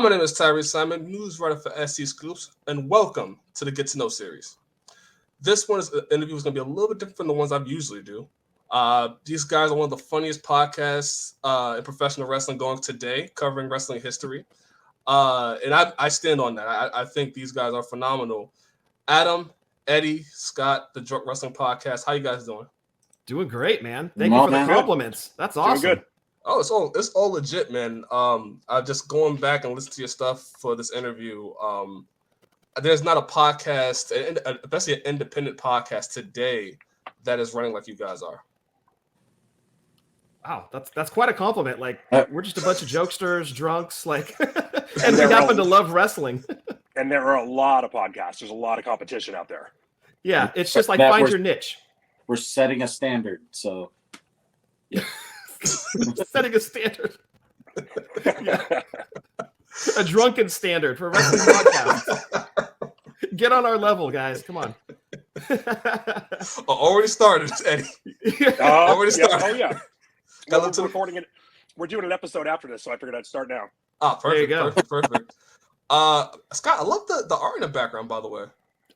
My name is Tyriece Simon, news writer for SEScoops, and welcome to the Get to Know series. This interview is going to be a little bit different from the ones I usually do. These guys are one of the funniest podcasts in professional wrestling going today, covering wrestling history. And I stand on that. I think these guys are phenomenal. Adam, Eddie, Scott, the Drunk Wrestling Podcast. How you guys doing? Doing great, man. Thank you for the compliments. That's awesome. Doing good. Oh, it's all legit, man. I just going back and listening to your stuff for this interview. There's not a podcast, especially an independent podcast today, that is running like you guys are. Wow, that's quite a compliment. Like we're just a bunch of jokesters, drunks, like, and we happen to love wrestling. And there are a lot of podcasts. There's a lot of competition out there. Yeah, it's just like find your niche. We're setting a standard, so yeah. Setting a standard. Yeah. A drunken standard for wrestling podcasts. Get on our level, guys. Come on. Already started, Eddie. Already started. Oh, yeah. We're recording it. We're doing an episode after this, so I figured I'd start now. Perfect. There you go. Perfect. Scott, I love the art in the background, by the way.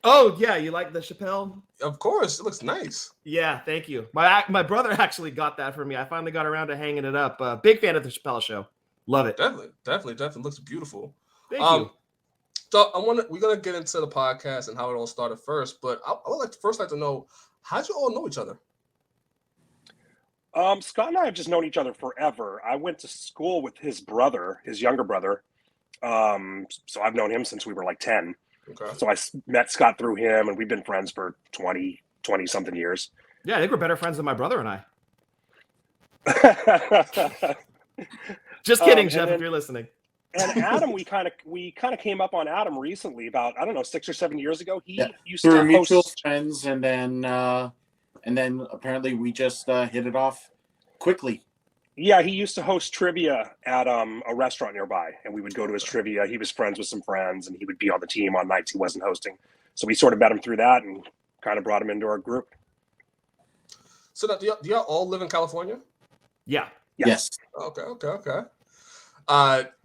Oh, yeah. You like the Chappelle? Of course. It looks nice. Yeah, thank you. My brother actually got that for me. I finally got around to hanging it up. Big fan of the Chappelle Show. Love it. Definitely. Looks beautiful. Thank you. So we're going to get into the podcast and how it all started first, but I would like to know, how'd you all know each other? Scott and I have just known each other forever. I went to school with his brother, his younger brother. So I've known him since we were like 10. Okay. So I met Scott through him, and we've been friends for 20 something years. Yeah, I think we're better friends than my brother and I. Just kidding, Jeff, if you're listening. And Adam, we kind of came up on Adam recently, about 6 or 7 years ago. He used through to mutual host friends, and then apparently we just hit it off quickly. Yeah, he used to host trivia at a restaurant nearby, and we would go to his trivia. He was friends with some friends, and he would be on the team on nights he wasn't hosting. So we sort of met him through that and kind of brought him into our group. So do y'all all live in California? Yeah. Yes. Okay.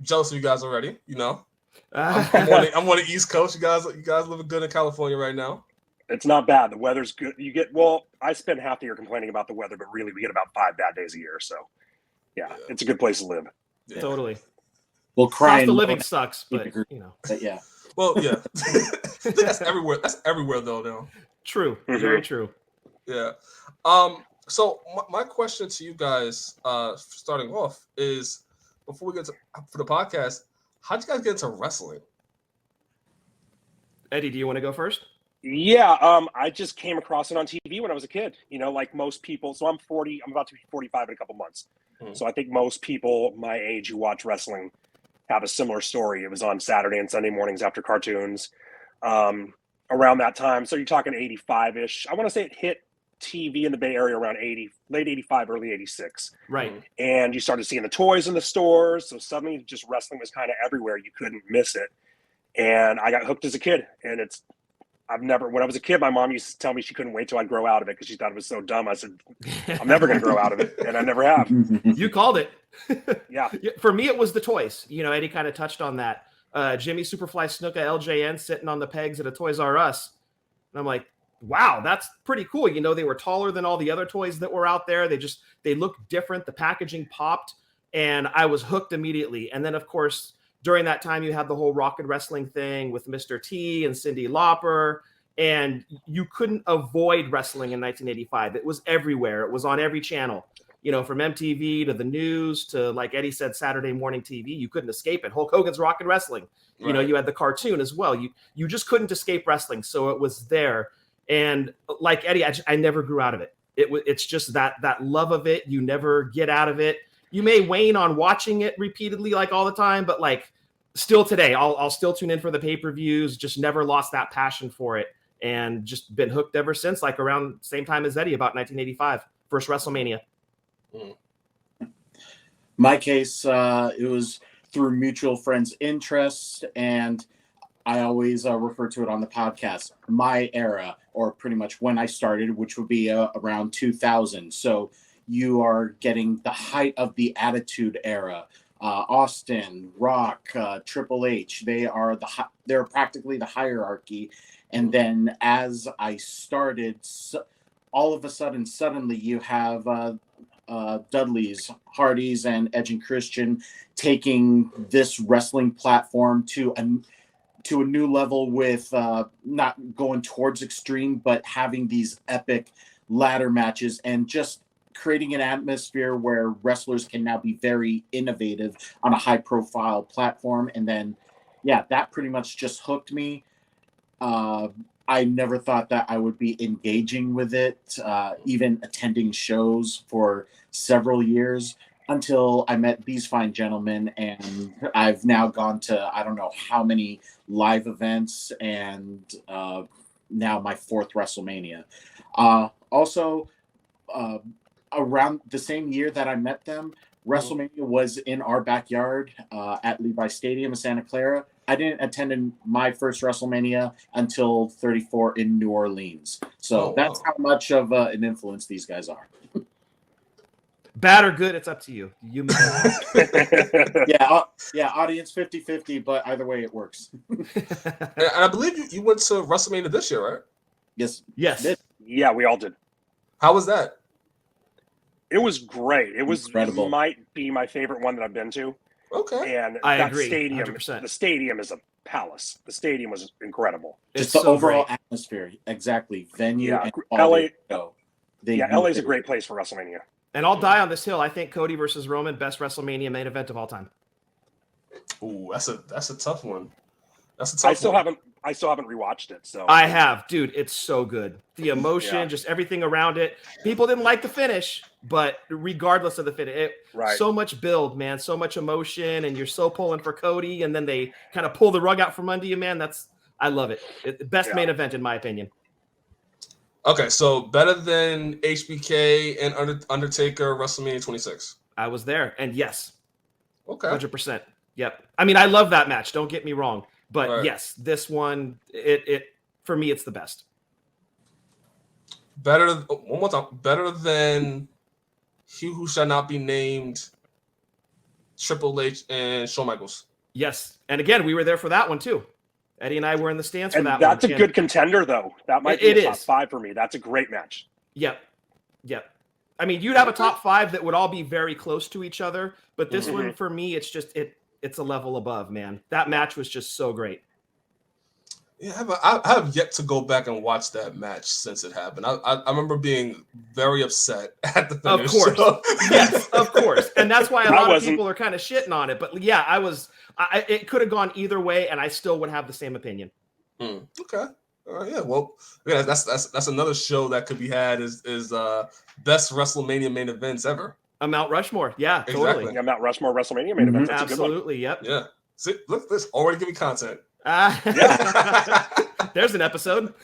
Jealous of you guys already, you know. I'm on the East Coast. You guys living good in California right now. It's not bad. The weather's good. I spend half the year complaining about the weather, but really we get about 5 bad days a year. So yeah. It's a good place to live. Yeah. Totally. Well, crying. The living sucks, but you know. But yeah. Well, yeah. That's everywhere. That's everywhere though now. True. Mm-hmm. Very true. Yeah. So my question to you guys, starting off, is before we get for the podcast, how'd you guys get into wrestling? Eddie, do you want to go first? Yeah, I just came across it on TV when I was a kid. You know, like most people. So I'm 40. I'm about to be 45 in a couple months. Mm-hmm. So I think most people my age who watch wrestling have a similar story. It was on Saturday and Sunday mornings after cartoons. Around that time, so you're talking 85-ish. I want to say it hit TV in the Bay Area around late 85, early 86. Right. And you started seeing the toys in the stores. So suddenly just wrestling was kind of everywhere. You couldn't miss it. And I got hooked as a kid. And when I was a kid, my mom used to tell me she couldn't wait till I'd grow out of it because she thought it was so dumb. I said, I'm never going to grow out of it. And I never have. You called it. Yeah. For me, it was the toys. You know, Eddie kind of touched on that. Jimmy Superfly Snuka LJN sitting on the pegs at a Toys R Us. And I'm like, wow, that's pretty cool. You know, they were taller than all the other toys that were out there. They looked different. The packaging popped and I was hooked immediately. And then of course, during that time, you had the whole rock and wrestling thing with Mr. T and Cyndi Lauper, and you couldn't avoid wrestling in 1985. It was everywhere. It was on every channel, you know, from MTV to the news to, like Eddie said, Saturday morning TV. You couldn't escape it. Hulk Hogan's Rock and Wrestling. Right. You know, you had the cartoon as well. You just couldn't escape wrestling. So it was there. And like Eddie, I never grew out of it. It's just that love of it. You never get out of it. You may wane on watching it repeatedly, like all the time, but like still today, I'll still tune in for the pay-per-views. Just never lost that passion for it, and just been hooked ever since. Like around the same time as Eddie, about 1985, first WrestleMania. My case, it was through mutual friends' interests, and I always refer to it on the podcast. My era, or pretty much when I started, which would be around 2000. So you are getting the height of the Attitude Era, Austin, Rock, Triple H. They're practically the hierarchy. And then as I started, all of a sudden, suddenly you have Dudley's, Hardy's, and Edge and Christian taking this wrestling platform to a new level with not going towards extreme, but having these epic ladder matches and just creating an atmosphere where wrestlers can now be very innovative on a high profile platform. And then, yeah, that pretty much just hooked me. I never thought that I would be engaging with it, even attending shows for several years until I met these fine gentlemen. And I've now gone to, I don't know how many live events, and now my 4th WrestleMania. Also, around the same year that I met them, WrestleMania was in our backyard at Levi Stadium in Santa Clara. I didn't attend my first WrestleMania until 34 in New Orleans. So that's how much of an influence these guys are. Bad or good, it's up to you. You yeah, audience 50-50, but either way it works. And I believe you went to WrestleMania this year, right? Yes. Yeah, we all did. How was that? It was great. It was incredible. Might be my favorite one that I've been to. Okay. And I that agree, stadium, 100%. the stadium is a palace. The stadium was incredible. Just the overall atmosphere, exactly. Venue and LA. LA is a great place for WrestleMania. And I'll die on this hill. I think Cody versus Roman, best WrestleMania main event of all time. Ooh, that's a tough one. That's a tough one. I still haven't rewatched it. So I have, dude. It's so good. The emotion, just everything around it. People didn't like the finish, but regardless of the finish, so much build, man. So much emotion, and you're so pulling for Cody, and then they kind of pull the rug out from under you, man. I love it. Best main event in my opinion. Okay, so better than HBK and Undertaker WrestleMania 26. I was there, and yes. Okay. 100%. Yep. I mean, I love that match. Don't get me wrong. But yes, this one, it for me, it's the best. One more time. Better than He Who Shall Not Be Named, Triple H, and Shawn Michaels. Yes. And again, we were there for that one too. Eddie and I were in the stands for that one. That's a good contender, though. That might be a top 5 for me. That's a great match. Yep. I mean, you'd have a top 5 that would all be very close to each other. But this one, for me, it's just it's a level above, man. That match was just so great. Yeah, I have yet to go back and watch that match since it happened. I remember being very upset at the finish. Of course. Yes, of course. And that's why a lot of people are kind of shitting on it. But yeah, it could have gone either way, and I still would have the same opinion. Okay. Yeah, well, yeah, that's another show that could be had is best WrestleMania main events ever. A Mount Rushmore. Yeah, exactly. Totally. Yeah, Mount Rushmore WrestleMania main event. That's absolutely, a good one. Yep. Yeah. See, look, this already giving content. There's an episode.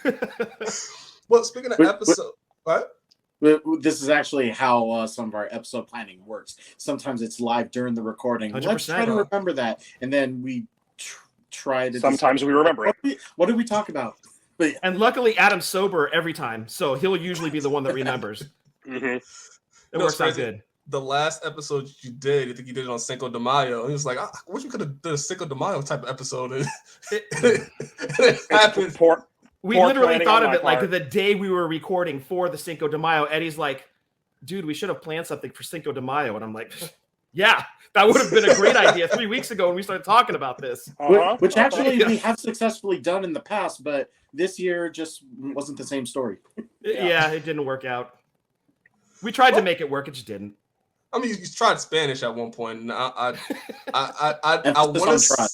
Well, speaking of episode, what? This is actually how some of our episode planning works. Sometimes it's live during the recording. 100%. Let's try to remember that, and then we try to. Sometimes we remember it. What did we talk about? And luckily, Adam's sober every time, so he'll usually be the one that remembers. It works out good. The last episode you did, I think you did it on Cinco de Mayo. He was like, I wish we could have done a Cinco de Mayo type of episode. And it happened. We literally thought of it like the day we were recording for the Cinco de Mayo. Eddie's like, dude, we should have planned something for Cinco de Mayo. And I'm like, yeah, that would have been a great idea 3 weeks ago when we started talking about this. Which actually we have successfully done in the past, but this year just wasn't the same story. Yeah, it didn't work out. We tried to make it work, it just didn't. I mean, you tried Spanish at one point, and I want to.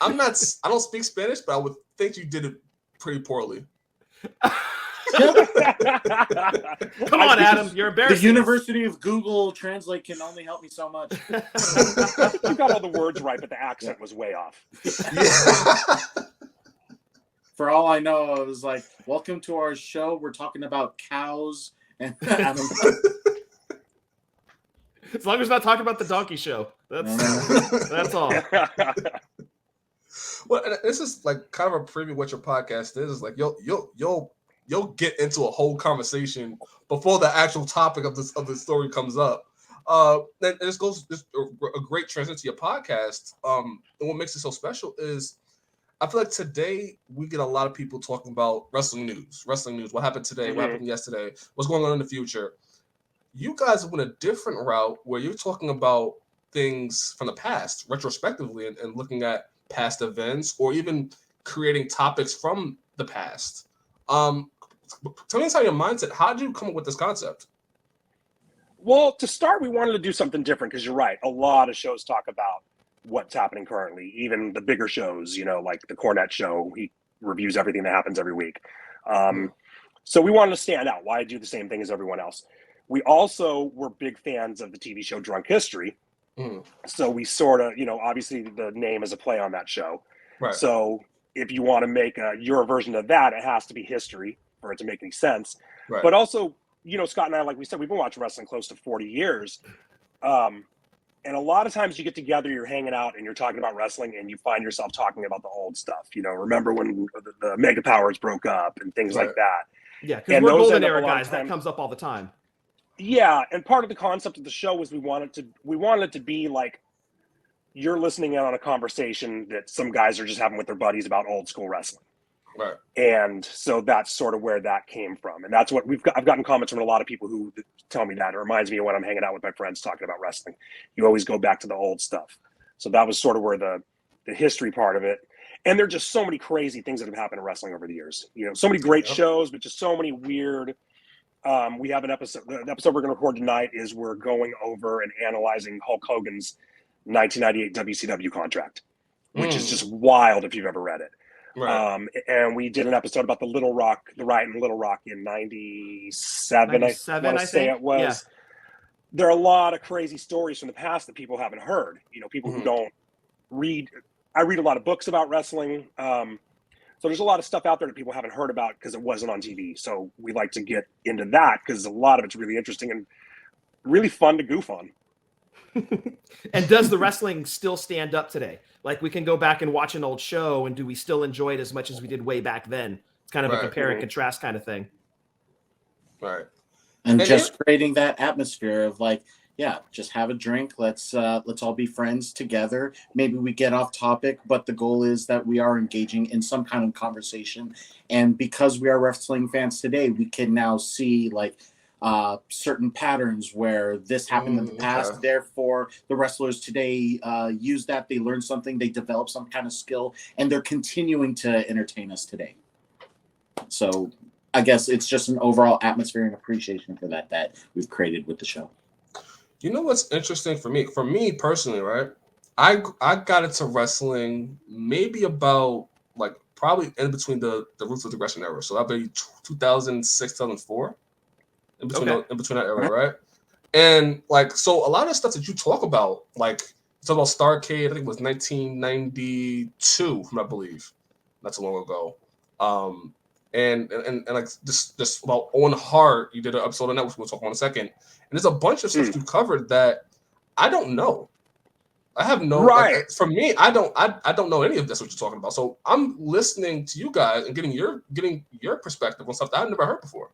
I don't speak Spanish, but I would think you did it pretty poorly. Come on, Adam, you're embarrassing. The University of Google Translate can only help me so much. You got all the words right, but the accent was way off. Yeah. For all I know, I was like, "Welcome to our show. We're talking about cows." And as long as we're not talking about the donkey show, that's all. Well, this is like kind of a preview of what your podcast is. It's like you'll get into a whole conversation before the actual topic of the story comes up. And this a great transition to your podcast. And what makes it so special is I feel like today we get a lot of people talking about wrestling news. What happened today? What happened yesterday? What's going on in the future? You guys went a different route where you're talking about things from the past, retrospectively, and looking at past events, or even creating topics from the past. Tell me inside your mindset. How did you come up with this concept? Well, to start, we wanted to do something different because you're right. A lot of shows talk about what's happening currently. Even the bigger shows, like the Cornette show, he reviews everything that happens every week. So we wanted to stand out. Why do the same thing as everyone else? We also were big fans of the TV show Drunk History. So we sort of, obviously the name is a play on that show. Right. So if you want to make your version of that, it has to be history for it to make any sense. Right. But also, Scott and I, like we said, we've been watching wrestling close to 40 years. And a lot of times you get together, you're hanging out and you're talking about wrestling and you find yourself talking about the old stuff. Remember when the Mega Powers broke up and things like that. Yeah, because we're golden era guys. That comes up all the time. Yeah, and part of the concept of the show was we wanted it to be like you're listening in on a conversation that some guys are just having with their buddies about old school wrestling. Right. And so that's sort of where that came from. And that's what I've gotten comments from a lot of people who tell me that. It reminds me of when I'm hanging out with my friends talking about wrestling. You always go back to the old stuff. So that was sort of where the history part of it. And there are just so many crazy things that have happened in wrestling over the years. So many great shows, but just so many weird. We have an episode. The episode we're going to record tonight is we're going over and analyzing Hulk Hogan's 1998 WCW contract, which is just wild if you've ever read it. Right. And we did an episode about the riot in Little Rock in 97, I want to say it was. Yeah. There are a lot of crazy stories from the past that people haven't heard. People who don't read. I read a lot of books about wrestling. So there's a lot of stuff out there that people haven't heard about because it wasn't on TV. So we like to get into that because a lot of it's really interesting and really fun to goof on. And does the wrestling still stand up today? Like we can go back and watch an old show, and do we still enjoy it as much as we did way back then? It's kind of a compare and contrast kind of thing. Right. And just creating that atmosphere of like, yeah, just have a drink. Let's all be friends together. Maybe we get off topic, but the goal is that we are engaging in some kind of conversation. And because we are wrestling fans today, we can now see like certain patterns where this happened in the past. Okay. Therefore, the wrestlers today use that. They learn something. They develop some kind of skill, and they're continuing to entertain us today. So I guess it's just an overall atmosphere and appreciation for that we've created with the show. You know what's interesting for me? For me personally, right? I got into wrestling maybe about like probably in between the Roots of the Aggression era. So that'd be 2006, 2004. In between that era, right? And like, so a lot of stuff that you talk about, like you talk about Starrcade, I think it was 1992, I believe, not too long ago. And like this about Owen Hart, you did an episode on that, which we'll talk about in a second. And there's a bunch of stuff you covered that I don't know. I have no like, for me, I don't know any of this what you're talking about. So I'm listening to you guys and getting your perspective on stuff that I've never heard before.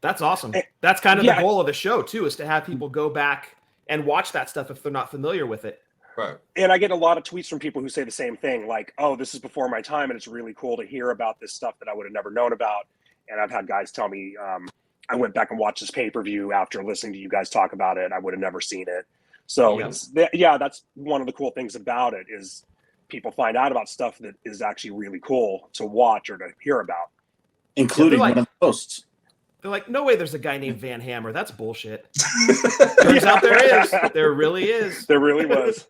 That's awesome. That's kind of the goal of the show too, is to have people go back and watch that stuff if they're not familiar with it. Right. And I get a lot of tweets from people who say the same thing, like, oh, this is before my time, and it's really cool to hear about this stuff that I would have never known about. And I've had guys tell me, I went back and watched this pay-per-view after listening to you guys talk about it. I would have never seen it. So that's one of the cool things about it is people find out about stuff that is actually really cool to watch or to hear about. Including one of the hosts. They're like, no way there's a guy named Van Hammer. That's bullshit. Turns out there is. There really is. There really was.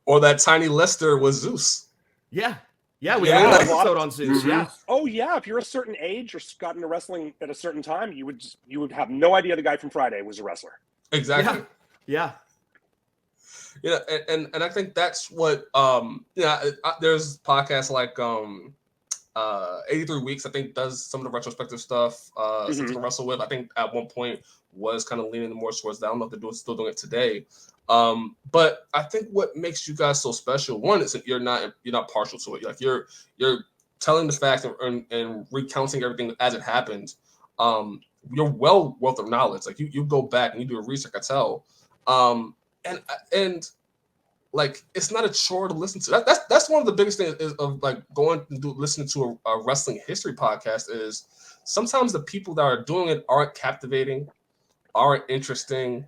Or that Tiny Lister was Zeus. Yeah. Yeah, we had an episode on Zeus. Mm-hmm. Yeah. Oh, yeah. If you're a certain age or got into wrestling at a certain time, you would have no idea the guy from Friday was a wrestler. Exactly. Yeah. Yeah, and I think that's what there's podcasts like 83 Weeks, I think, does some of the retrospective stuff. Something to wrestle with. I think at one point was kind of leaning more towards that. I don't know if they're still doing it today. But I think what makes you guys so special, one, is that you're not partial to it. Like you're telling the facts and recounting everything as it happened. you're well wealth of knowledge. Like you go back and you do a research, I tell. And like it's not a chore to listen to. That's one of the biggest things is of like going and listening to a wrestling history podcast is sometimes the people that are doing it aren't captivating, aren't interesting,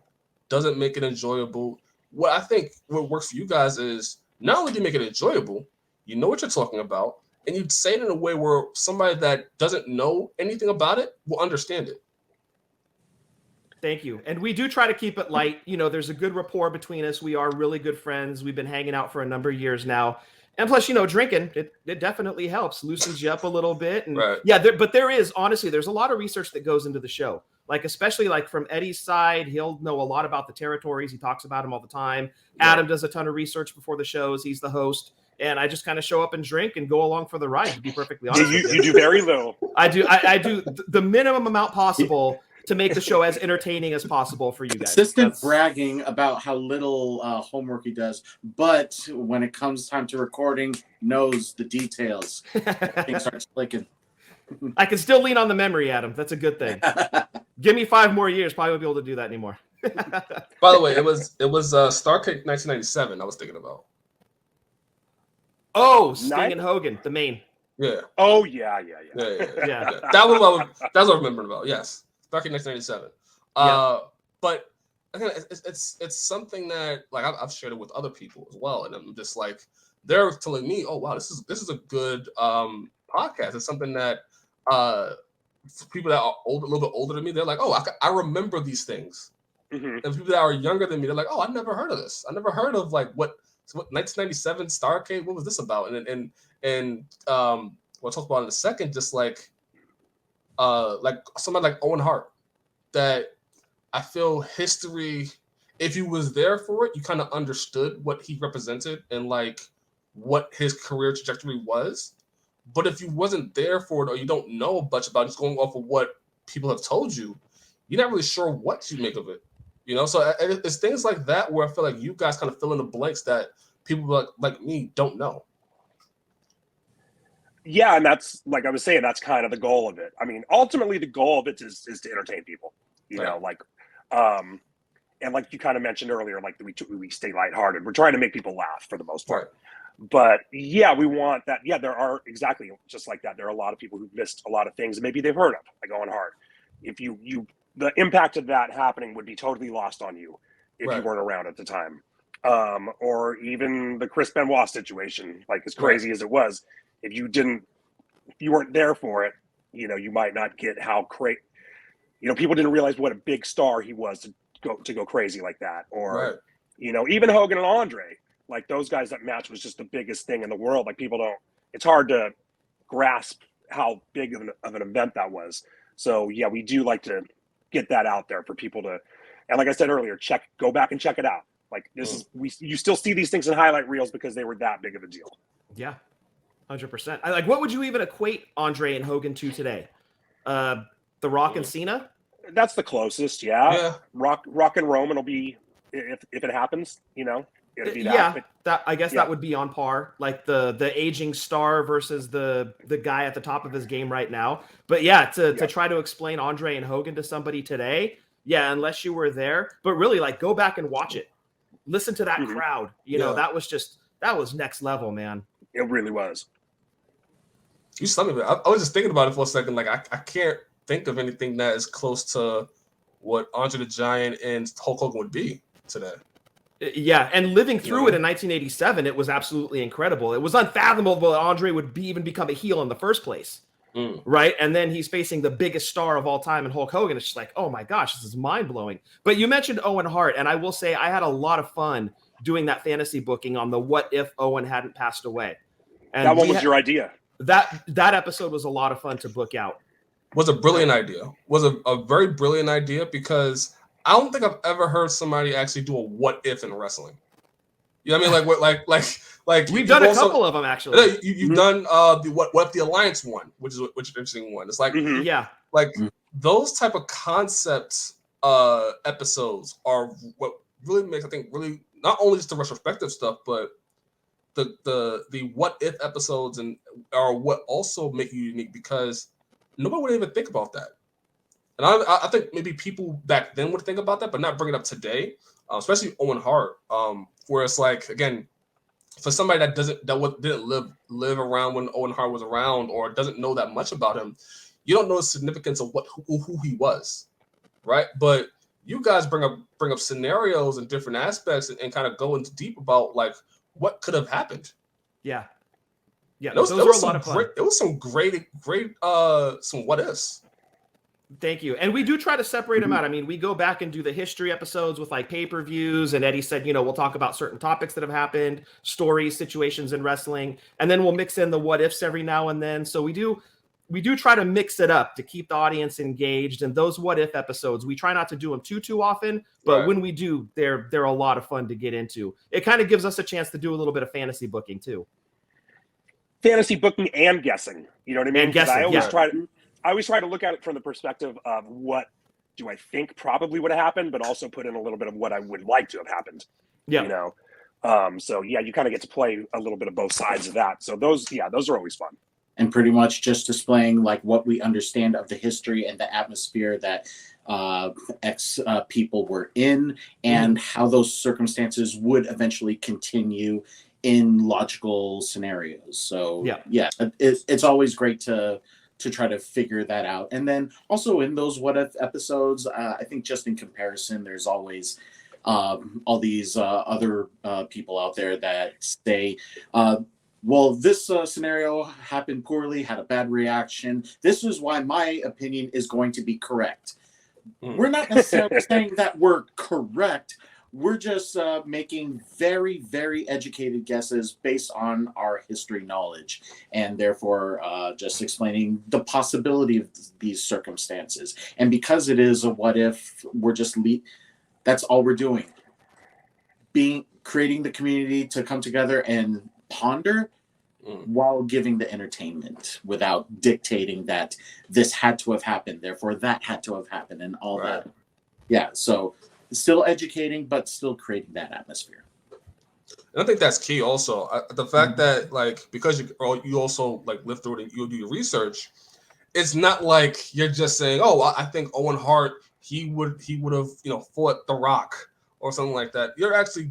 doesn't make it enjoyable. What I think what works for you guys is not only do you make it enjoyable, you know what you're talking about, and you say it in a way where somebody that doesn't know anything about it will understand it. Thank you. And we do try to keep it light. You know, there's a good rapport between us. We are really good friends. We've been hanging out for a number of years now. And plus, you know, drinking, it definitely helps, loosens you up a little bit. And right. yeah, but there is, honestly, there's a lot of research that goes into the show. Like, especially like from Eddie's side, he'll know a lot about the territories. He talks about them all the time. Yeah. Adam does a ton of research before the shows. He's the host. And I just kind of show up and drink and go along for the ride, to be perfectly honest. You do very little. I do the minimum amount possible to make the show as entertaining as possible for you guys. Consistent bragging about how little homework he does, but when it comes time to recording, knows the details. Things start clicking. I can still lean on the memory, Adam. That's a good thing. Give me 5 more years, probably won't be able to do that anymore. By the way, it was Starcade 1997 I was thinking about. Oh, Sting and Hogan, the main. Yeah. Oh yeah. That was what I was remembering about. Yes. Back in 1997. But again, it's something that like I've shared it with other people as well, and I'm just like they're telling me, "Oh wow, this is a good podcast." It's something that people that are a little bit older than me, they're like, "Oh, I remember these things," and people that are younger than me, they're like, "Oh, I never heard of this. I never heard of like what 1997 Starcade. What was this about?" And we'll talk about in a second. Just like somebody like Owen Hart, that I feel history, if you was there for it, you kind of understood what he represented and like what his career trajectory was. But if you wasn't there for it or you don't know much about it, just going off of what people have told you, you're not really sure what to make of it. You know, so it's things like that where I feel like you guys kind of fill in the blanks that people like me don't know. Yeah, and that's like I was saying, that's kind of the goal of it. I mean, ultimately, the goal of it is to entertain people. You know, like, and like you kind of mentioned earlier, like we stay lighthearted. We're trying to make people laugh for the most part. Right. But yeah, we want that. Yeah, there are exactly just like that. There are a lot of people who've missed a lot of things, and maybe they've heard of, like Owen Hart. If the impact of that happening would be totally lost on you if you weren't around at the time. Or even the Chris Benoit situation, like as crazy as it was. If you weren't there for it, you know, you might not get how crazy, you know, people didn't realize what a big star he was to go crazy like that. Or, you know, even Hogan and Andre, like those guys, that match was just the biggest thing in the world. Like it's hard to grasp how big of an event that was. So yeah, we do like to get that out there for people to, and like I said earlier, go back and check it out. Like you still see these things in highlight reels because they were that big of a deal. Yeah. 100%. Like, what would you even equate Andre and Hogan to today? The Rock and Cena? That's the closest, yeah. Rock and Roman will be, if it happens, you know, it'll be that. Yeah, that would be on par. Like the aging star versus the guy at the top of his game right now. But yeah, to try to explain Andre and Hogan to somebody today, yeah, unless you were there. But really, like, go back and watch it. Listen to that crowd. You know, that was next level, man. It really was. You stunned me. I was just thinking about it for a second. Like I can't think of anything that is close to what Andre the Giant and Hulk Hogan would be today. Yeah, and living through it in 1987, it was absolutely incredible. It was unfathomable that Andre would even become a heel in the first place, right? And then he's facing the biggest star of all time in Hulk Hogan. It's just like, oh my gosh, this is mind-blowing. But you mentioned Owen Hart, and I will say I had a lot of fun doing that fantasy booking on the what if Owen hadn't passed away. And that one was your idea. That episode was a lot of fun to book out. Was a brilliant idea. Was a very brilliant idea because I don't think I've ever heard somebody actually do a what if in wrestling. You know what I mean? Like we've done a couple of them actually. You've done the what if the Alliance one, which is an interesting one. It's like like those type of concept episodes are what really makes, I think, really not only just the retrospective stuff, but the what if episodes and are what also make you unique because nobody would even think about that. And I think maybe people back then would think about that, but not bring it up today, especially Owen Hart, where it's like, again, for somebody that didn't live around when Owen Hart was around or doesn't know that much about him, you don't know the significance of who he was, right? But you guys bring up scenarios and different aspects and kind of go into deep about like what could have happened. Yeah. Those were a lot of fun. It was some great some what ifs. Thank you. And we do try to separate them out. I mean, we go back and do the history episodes with like pay-per-views, and Eddie said, we'll talk about certain topics that have happened, stories, situations in wrestling, and then we'll mix in the what ifs every now and then. So we do try to mix it up to keep the audience engaged. And those what if episodes, we try not to do them too often, but when we do, they're a lot of fun to get into. It kind of gives us a chance to do a little bit of fantasy booking too. Fantasy booking and guessing. You know what I mean? And guessing, I always try to look at it from the perspective of what do I think probably would have happened, but also put in a little bit of what I would like to have happened. Yeah. So yeah, you kind of get to play a little bit of both sides of that. So those are always fun. And pretty much just displaying like what we understand of the history and the atmosphere that people were in, and how those circumstances would eventually continue in logical scenarios. So it's always great to try to figure that out. And then also in those what if episodes, I think just in comparison, there's always all these other people out there that say, well, this scenario happened poorly, had a bad reaction. This is why my opinion is going to be correct. We're not necessarily saying that we're correct. We're just making very, very educated guesses based on our history knowledge, and therefore just explaining the possibility of these circumstances. And because it is a what if, we're just that's all we're doing. Creating the community to come together and ponder while giving the entertainment without dictating that this had to have happened, therefore that had to have happened, and all that. Yeah, so still educating, but still creating that atmosphere. And I think that's key also. The fact that like, because you also like live through it and you do your research, it's not like you're just saying, oh, I think Owen Hart, he would have, fought The Rock or something like that. You're actually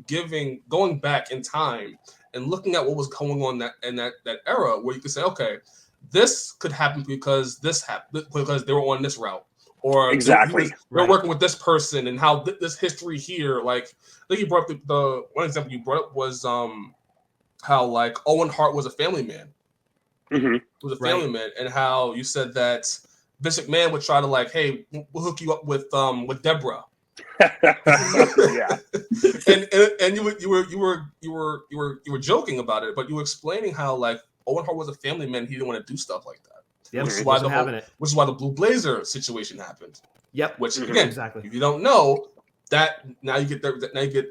going back in time and looking at what was going on in that era, where you could say, okay, this could happen because this happened, because they were on this route. Or exactly, they're working with this person, and how this history here. Like, I think you brought up the one example you brought up was how like Owen Hart was a family man. Was a family man, and how you said that Vince McMahon would try to like, hey, we'll hook you up with Deborah. Yeah, and you were joking about it, but you were explaining how like Owen Hart was a family man. He didn't want to do stuff like that. Yep, which is why the Blue Blazer situation happened. Yep. Which again, if you don't know that, now you get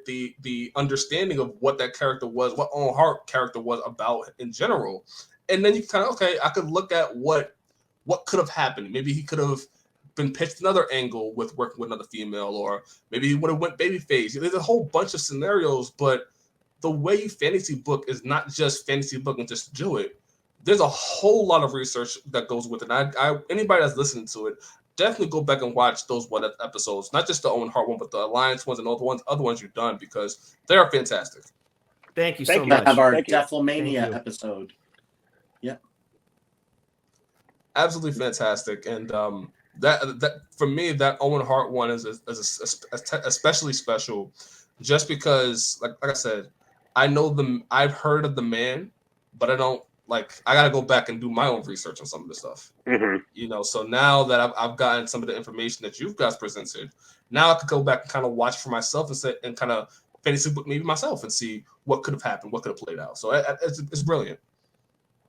the understanding of what that character was, what Owen Hart character was about in general, and then you kind of I could look at what could have happened. Maybe he could have been pitched another angle with working with another female, or maybe he would have went babyface. There's a whole bunch of scenarios, but the way you fantasy book is not just fantasy book and just do it. There's a whole lot of research that goes with it. Anybody that's listening to it, definitely go back and watch those what episodes, not just the Owen Hart one, but the Alliance ones and all the other ones you've done, because they are fantastic. Thank you so much. Have our WrestleMania episode. Yeah, absolutely fantastic. And that for me, that Owen Hart one is especially special, just because, like I said, I've heard of the man, but I don't. Like, I gotta go back and do my own research on some of this stuff. So now that I've gotten some of the information that you guys presented, now I could go back and kind of watch for myself and kind of fantasy book maybe myself and see what could have happened, what could have played out. So it's brilliant.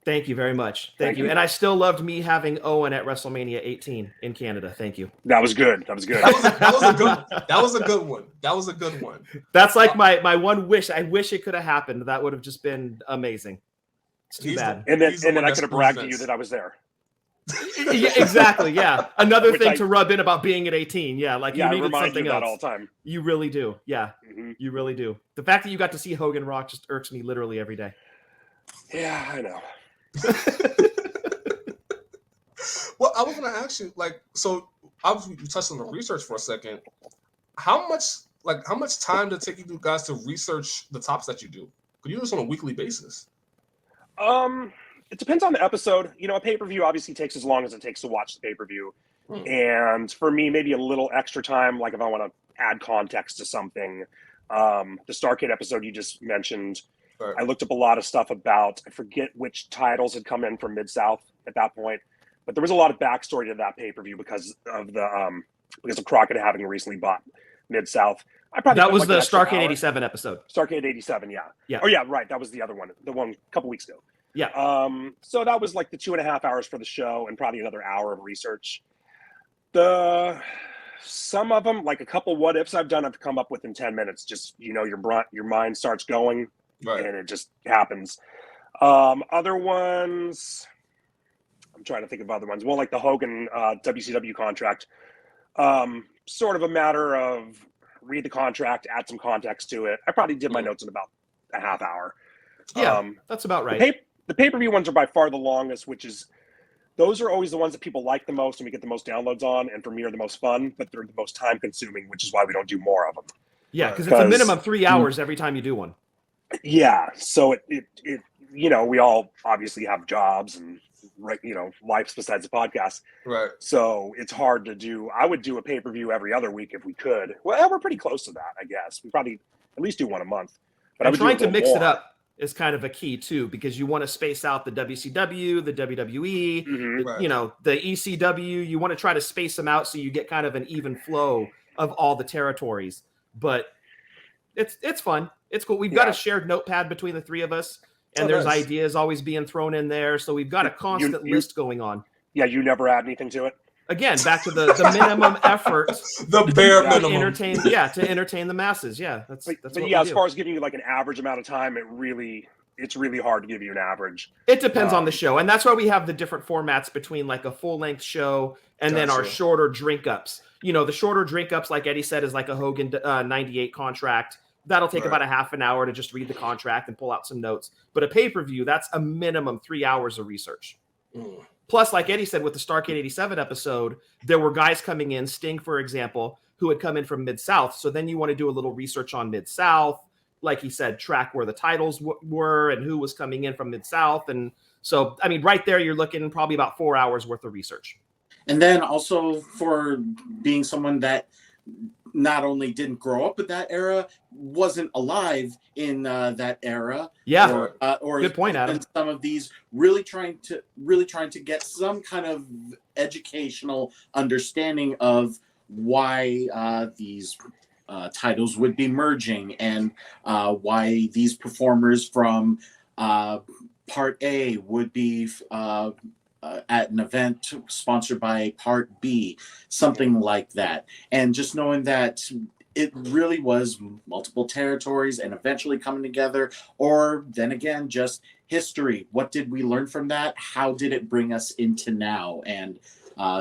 Thank you very much. Thank you. And I still loved me having Owen at WrestleMania 18 in Canada. Thank you. That was good. That was good. That was a good one. That's like my one wish. I wish it could have happened. That would have just been amazing. It's too bad. And then I could have bragged to you that I was there. Yeah, exactly. Yeah. Another thing to rub in about being at 18. Yeah. Like, you needed something else. All the time. You really do. Yeah. You really do. The fact that you got to see Hogan Rock just irks me literally every day. Yeah, I know. Well, I was going to ask you, like, so obviously you touched on the research for a second. How much time did it take you guys to research the tops that you do? Because you do this on a weekly basis. It depends on the episode. A pay-per-view obviously takes as long as it takes to watch the pay-per-view. And for me, maybe a little extra time, like if I want to add context to something. The Starrcade episode you just mentioned, right. I looked up a lot of stuff about, I forget which titles had come in from Mid-South at that point, but there was a lot of backstory to that pay-per-view because of Crockett having recently bought Mid-South. That was the Starrcade 87 episode. Starrcade 87, yeah. Oh yeah, right. That was the other one, the one a couple weeks ago. Yeah. So that was like the 2.5 hours for the show and probably another hour of research. Some of them, like a couple what ifs I've done, I've come up with in 10 minutes. Just your mind starts going, right, and it just happens. Other ones, I'm trying to think of other ones. Well, like the Hogan WCW contract, sort of a matter of read the contract, add some context to it. I probably did my notes in about a half hour. Yeah, that's about right. The pay-per-view ones are by far the longest, those are always the ones that people like the most and we get the most downloads on, and for me are the most fun, but they're the most time consuming, which is why we don't do more of them. Yeah, because it's a minimum 3 hours every time you do one. Yeah, so it we all obviously have jobs and lives besides the podcast. Right. So it's hard to do. I would do a pay-per-view every other week if we could. Well, we're pretty close to that, I guess. We probably at least do one a month. But trying to mix it up is kind of a key too, because you want to space out the WCW, the WWE, the ECW. You want to try to space them out so you get kind of an even flow of all the territories. But it's fun. It's cool. We've got a shared notepad between the three of us, and there's ideas always being thrown in there. So we've got a constant list going on. Yeah, you never add anything to it? Again, back to the minimum effort, the bare minimum, to entertain the masses. Yeah, that's. But yeah, as far as giving you like an average amount of time, it's really hard to give you an average. It depends on the show, and that's why we have the different formats between like a full length show and then our shorter drink ups. The shorter drink ups, like Eddie said, is like a Hogan 98 contract. That'll take about a half an hour to just read the contract and pull out some notes. But a pay-per-view, that's a minimum 3 hours of research. Plus, like Eddie said, with the Starrcade 87 episode, there were guys coming in, Sting, for example, who had come in from Mid-South. So then you want to do a little research on Mid-South. Like he said, track where the titles were and who was coming in from Mid-South. And so, I mean, right there, you're looking probably about 4 hours worth of research. And then also for being someone that not only didn't grow up with that era, wasn't alive in that era. Yeah, or good point, Adam. Some of these really trying to get some kind of educational understanding of why these titles would be merging and why these performers from Part A would be at an event sponsored by Part B, something like that. And just knowing that it really was multiple territories and eventually coming together, or then again, just history. What did we learn from that? How did it bring us into now? And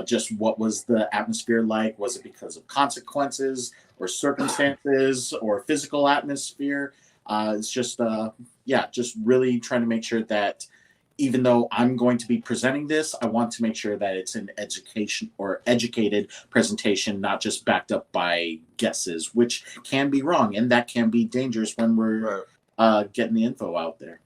just what was the atmosphere like? Was it because of consequences or circumstances or physical atmosphere? It's just, just really trying to make sure that even though I'm going to be presenting this, I want to make sure that it's an education or educated presentation, not just backed up by guesses, which can be wrong. And that can be dangerous when we're getting the info out there.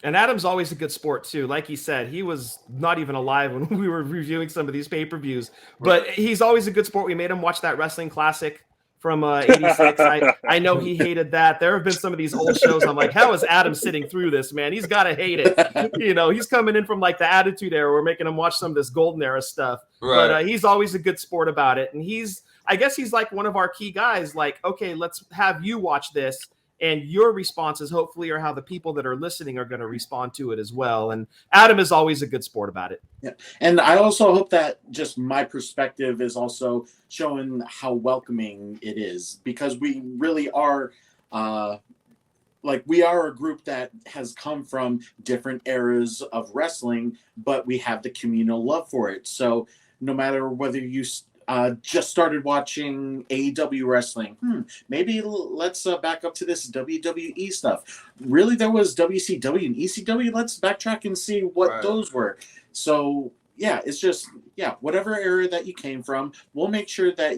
And Adam's always a good sport too. Like he said, he was not even alive when we were reviewing some of these pay-per-views, but he's always a good sport. We made him watch that wrestling classic from 86. I know he hated that. There have been some of these old shows. I'm like, how is Adam sitting through this, man? He's got to hate it. He's coming in from like the Attitude Era. We're making him watch some of this Golden Era stuff. Right. But he's always a good sport about it. And I guess he's like one of our key guys. Like, okay, let's have you watch this. And your responses hopefully are how the people that are listening are going to respond to it as well. And Adam is always a good sport about it. Yeah. And I also hope that just my perspective is also showing how welcoming it is, because we really are we are a group that has come from different eras of wrestling, but we have the communal love for it. So no matter whether you just started watching AEW wrestling, maybe let's back up to this WWE stuff. Really, there was WCW and ECW. Let's backtrack and see what those were. So yeah, it's just whatever area that you came from, we'll make sure that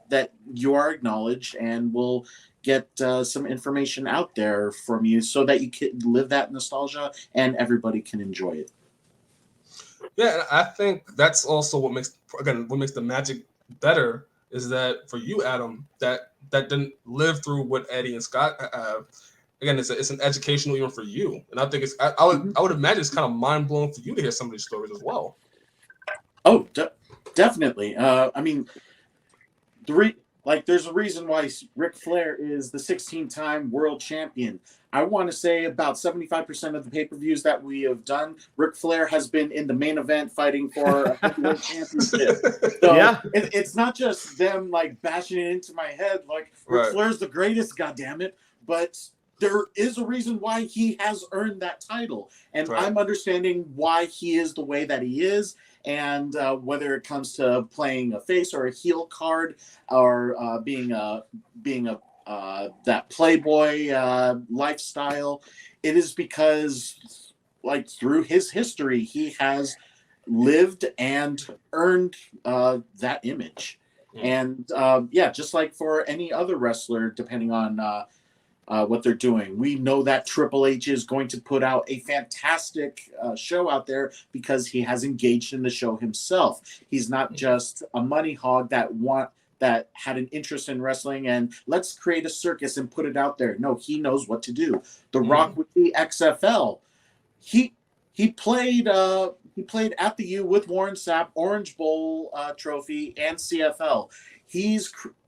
that you are acknowledged, and we'll get some information out there from you so that you can live that nostalgia and everybody can enjoy it. Yeah, and I think that's also what makes the magic better is that for you, Adam, that didn't live through what Eddie and Scott have. Again, it's an educational even for you, and I think I would imagine it's kind of mind blowing for you to hear some of these stories as well. Oh, definitely. I mean, there's a reason why Ric Flair is the 16-time world champion. I want to say about 75% of the pay-per-views that we have done, Ric Flair has been in the main event fighting for a heavyweight championship. So it's not just them like bashing it into my head like Ric Flair's the greatest, goddammit, but there is a reason why he has earned that title. And I'm understanding why he is the way that he is. And whether it comes to playing a face or a heel card, or being that playboy lifestyle, it is because, like, through his history, he has lived and earned that image. And just like for any other wrestler, depending on what they're doing. We know that Triple H is going to put out a fantastic show out there because he has engaged in the show himself. He's not just a money hog that had an interest in wrestling and let's create a circus and put it out there. No, he knows what to do. The Rock with the XFL, he played at the U with Warren Sapp, Orange Bowl trophy, and CFL.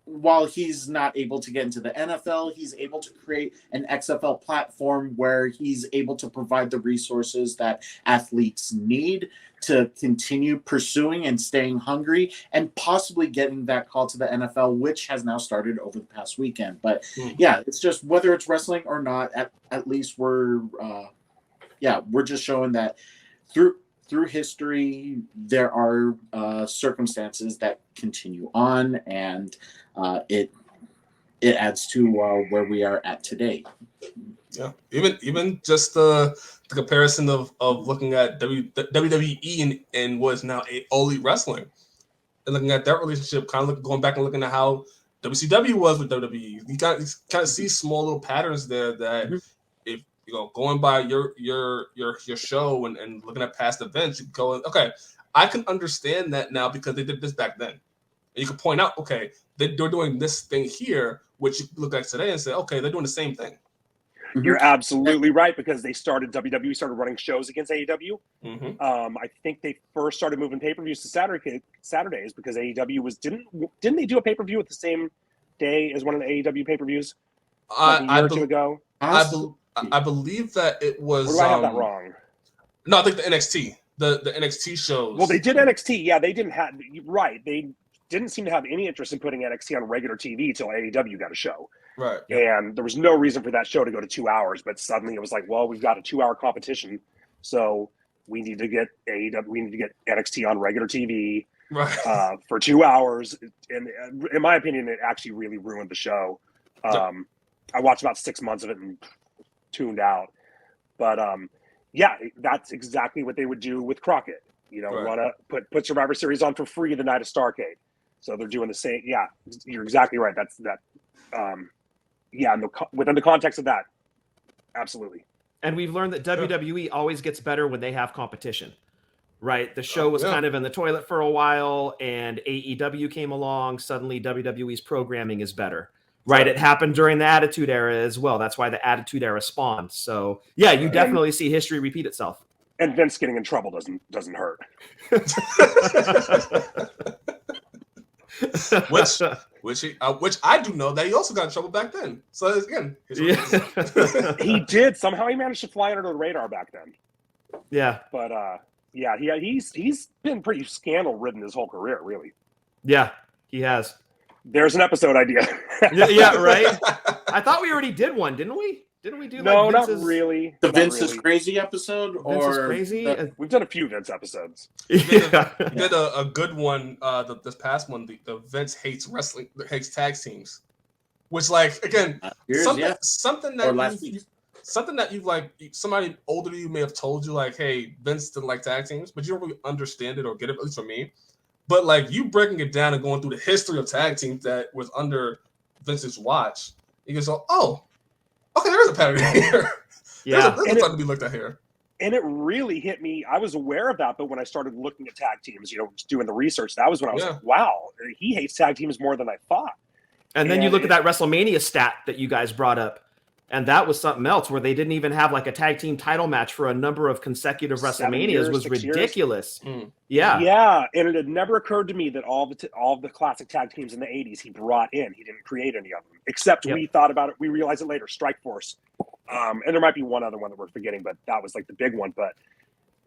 While he's not able to get into the NFL, he's able to create an XFL platform where he's able to provide the resources that athletes need to continue pursuing and staying hungry and possibly getting that call to the NFL, which has now started over the past weekend. But it's just whether it's wrestling or not, at least we're just showing that through history, there are circumstances that continue on, and it adds to where we are at today. Yeah, even just the comparison of looking at WWE and what is now All Elite Wrestling, and looking at that relationship, kind of going back and looking at how WCW was with WWE. You kind of see small little patterns there that if going by your show and looking at past events, you go, okay, I can understand that now because they did this back then. And you can point out, okay, they're doing this thing here, which you look at today and say, okay, they're doing the same thing. You're absolutely right, because WWE started running shows against AEW. I think they first started moving pay-per-views to Saturdays because AEW didn't they do a pay-per-view at the same day as one of the AEW pay-per-views like a year or two ago? I believe that it was. Or do I have that wrong? No, I think the NXT, the NXT shows. Well, they did NXT. Yeah, they didn't have. Right, they didn't seem to have any interest in putting NXT on regular TV until AEW got a show. Right. And there was no reason for that show to go to 2 hours, but suddenly it was like, well, we've got a 2 hour competition, so we need to get AEW. We need to get NXT on regular TV for 2 hours. And in my opinion, it actually really ruined the show. I watched about 6 months of it and tuned out. But that's exactly what they would do with Crockett. We want to put Survivor Series on for free the night of Starrcade. So they're doing the same. Yeah, you're exactly right. That's that. Within the context of that, absolutely. And we've learned that WWE always gets better when they have competition, right? The show was kind of in the toilet for a while, and AEW came along. Suddenly, WWE's programming is better. Right, it happened during the Attitude Era as well. That's why the Attitude Era spawned. So, yeah, you definitely see history repeat itself. And Vince getting in trouble doesn't hurt. which I do know that he also got in trouble back then. So again, he did. Somehow he managed to fly under the radar back then. Yeah, but he's been pretty scandal ridden his whole career, really. Yeah, he has. There's an episode idea. yeah, right. I thought we already did one, didn't we? Didn't we do? No, like not really. The Vince is Crazy episode, Vince is Crazy. We've done a few Vince episodes. We did a good one. This past one, the Vince hates wrestling, hates tag teams, which, like, again, something that something that you like, somebody older than you may have told you, like, hey, Vince didn't like tag teams, but you don't really understand it or get it, at least for me. But like you breaking it down and going through the history of tag teams that was under Vince's watch, you can go, oh, okay, there's a pattern here. Yeah. There's something to be looked at here. And it really hit me. I was aware of that, but when I started looking at tag teams, doing the research, that was when I was like, wow, he hates tag teams more than I thought. And then you look at that WrestleMania stat that you guys brought up, and that was something else where they didn't even have like a tag team title match for a number of consecutive WrestleManias. Was ridiculous. Yeah. And it had never occurred to me that all the classic tag teams in the 80s he brought in. He didn't create any of them, except we thought about it. We realized it later, Strike Force. And there might be one other one that we're forgetting, but that was like the big one. But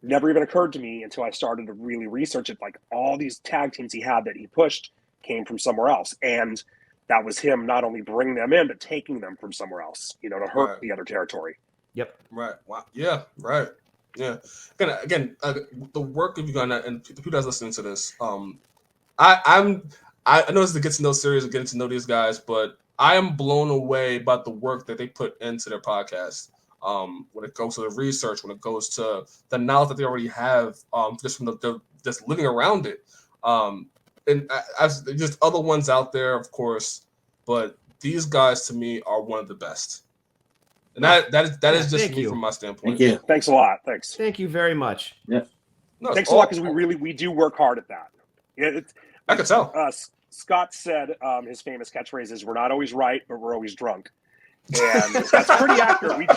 never even occurred to me until I started to really research it. Like all these tag teams he had that he pushed came from somewhere else. And that was him not only bringing them in, but taking them from somewhere else, to hurt the other territory. Yep. Right. Wow. Yeah. Right. Yeah. Again, the work of you guys and who does listen to this, I know this is the Get to Know series of getting to know these guys, but I am blown away about the work that they put into their podcast. When it goes to the research, when it goes to the knowledge that they already have, just from just living around it. And as just other ones out there, of course, but these guys to me are one of the best. And that is just me from my standpoint. Thank you. Thanks a lot. Thanks. Thank you very much. Yeah. No, thanks a lot, because we do work hard at that. I could tell. Scott said his famous catchphrase is, "We're not always right, but we're always drunk." And that's pretty accurate.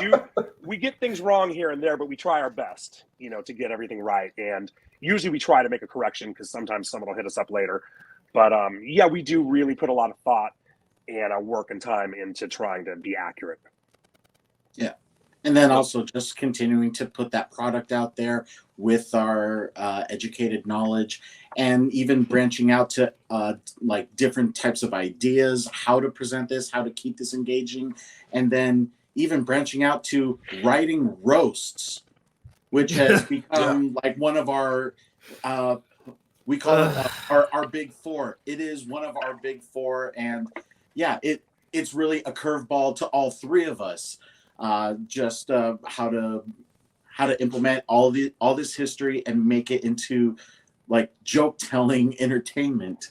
We get things wrong here and there, but we try our best, to get everything right. And usually we try to make a correction, because sometimes someone will hit us up later. But we do really put a lot of thought and work and time into trying to be accurate. Yeah. And then also just continuing to put that product out there with our educated knowledge, and even branching out to like different types of ideas, how to present this, how to keep this engaging, and then even branching out to writing roasts, which has become like one of our we call it our big four. It is one of our big four, and it's really a curveball to all three of us. Just how to implement all this history and make it into like joke telling entertainment,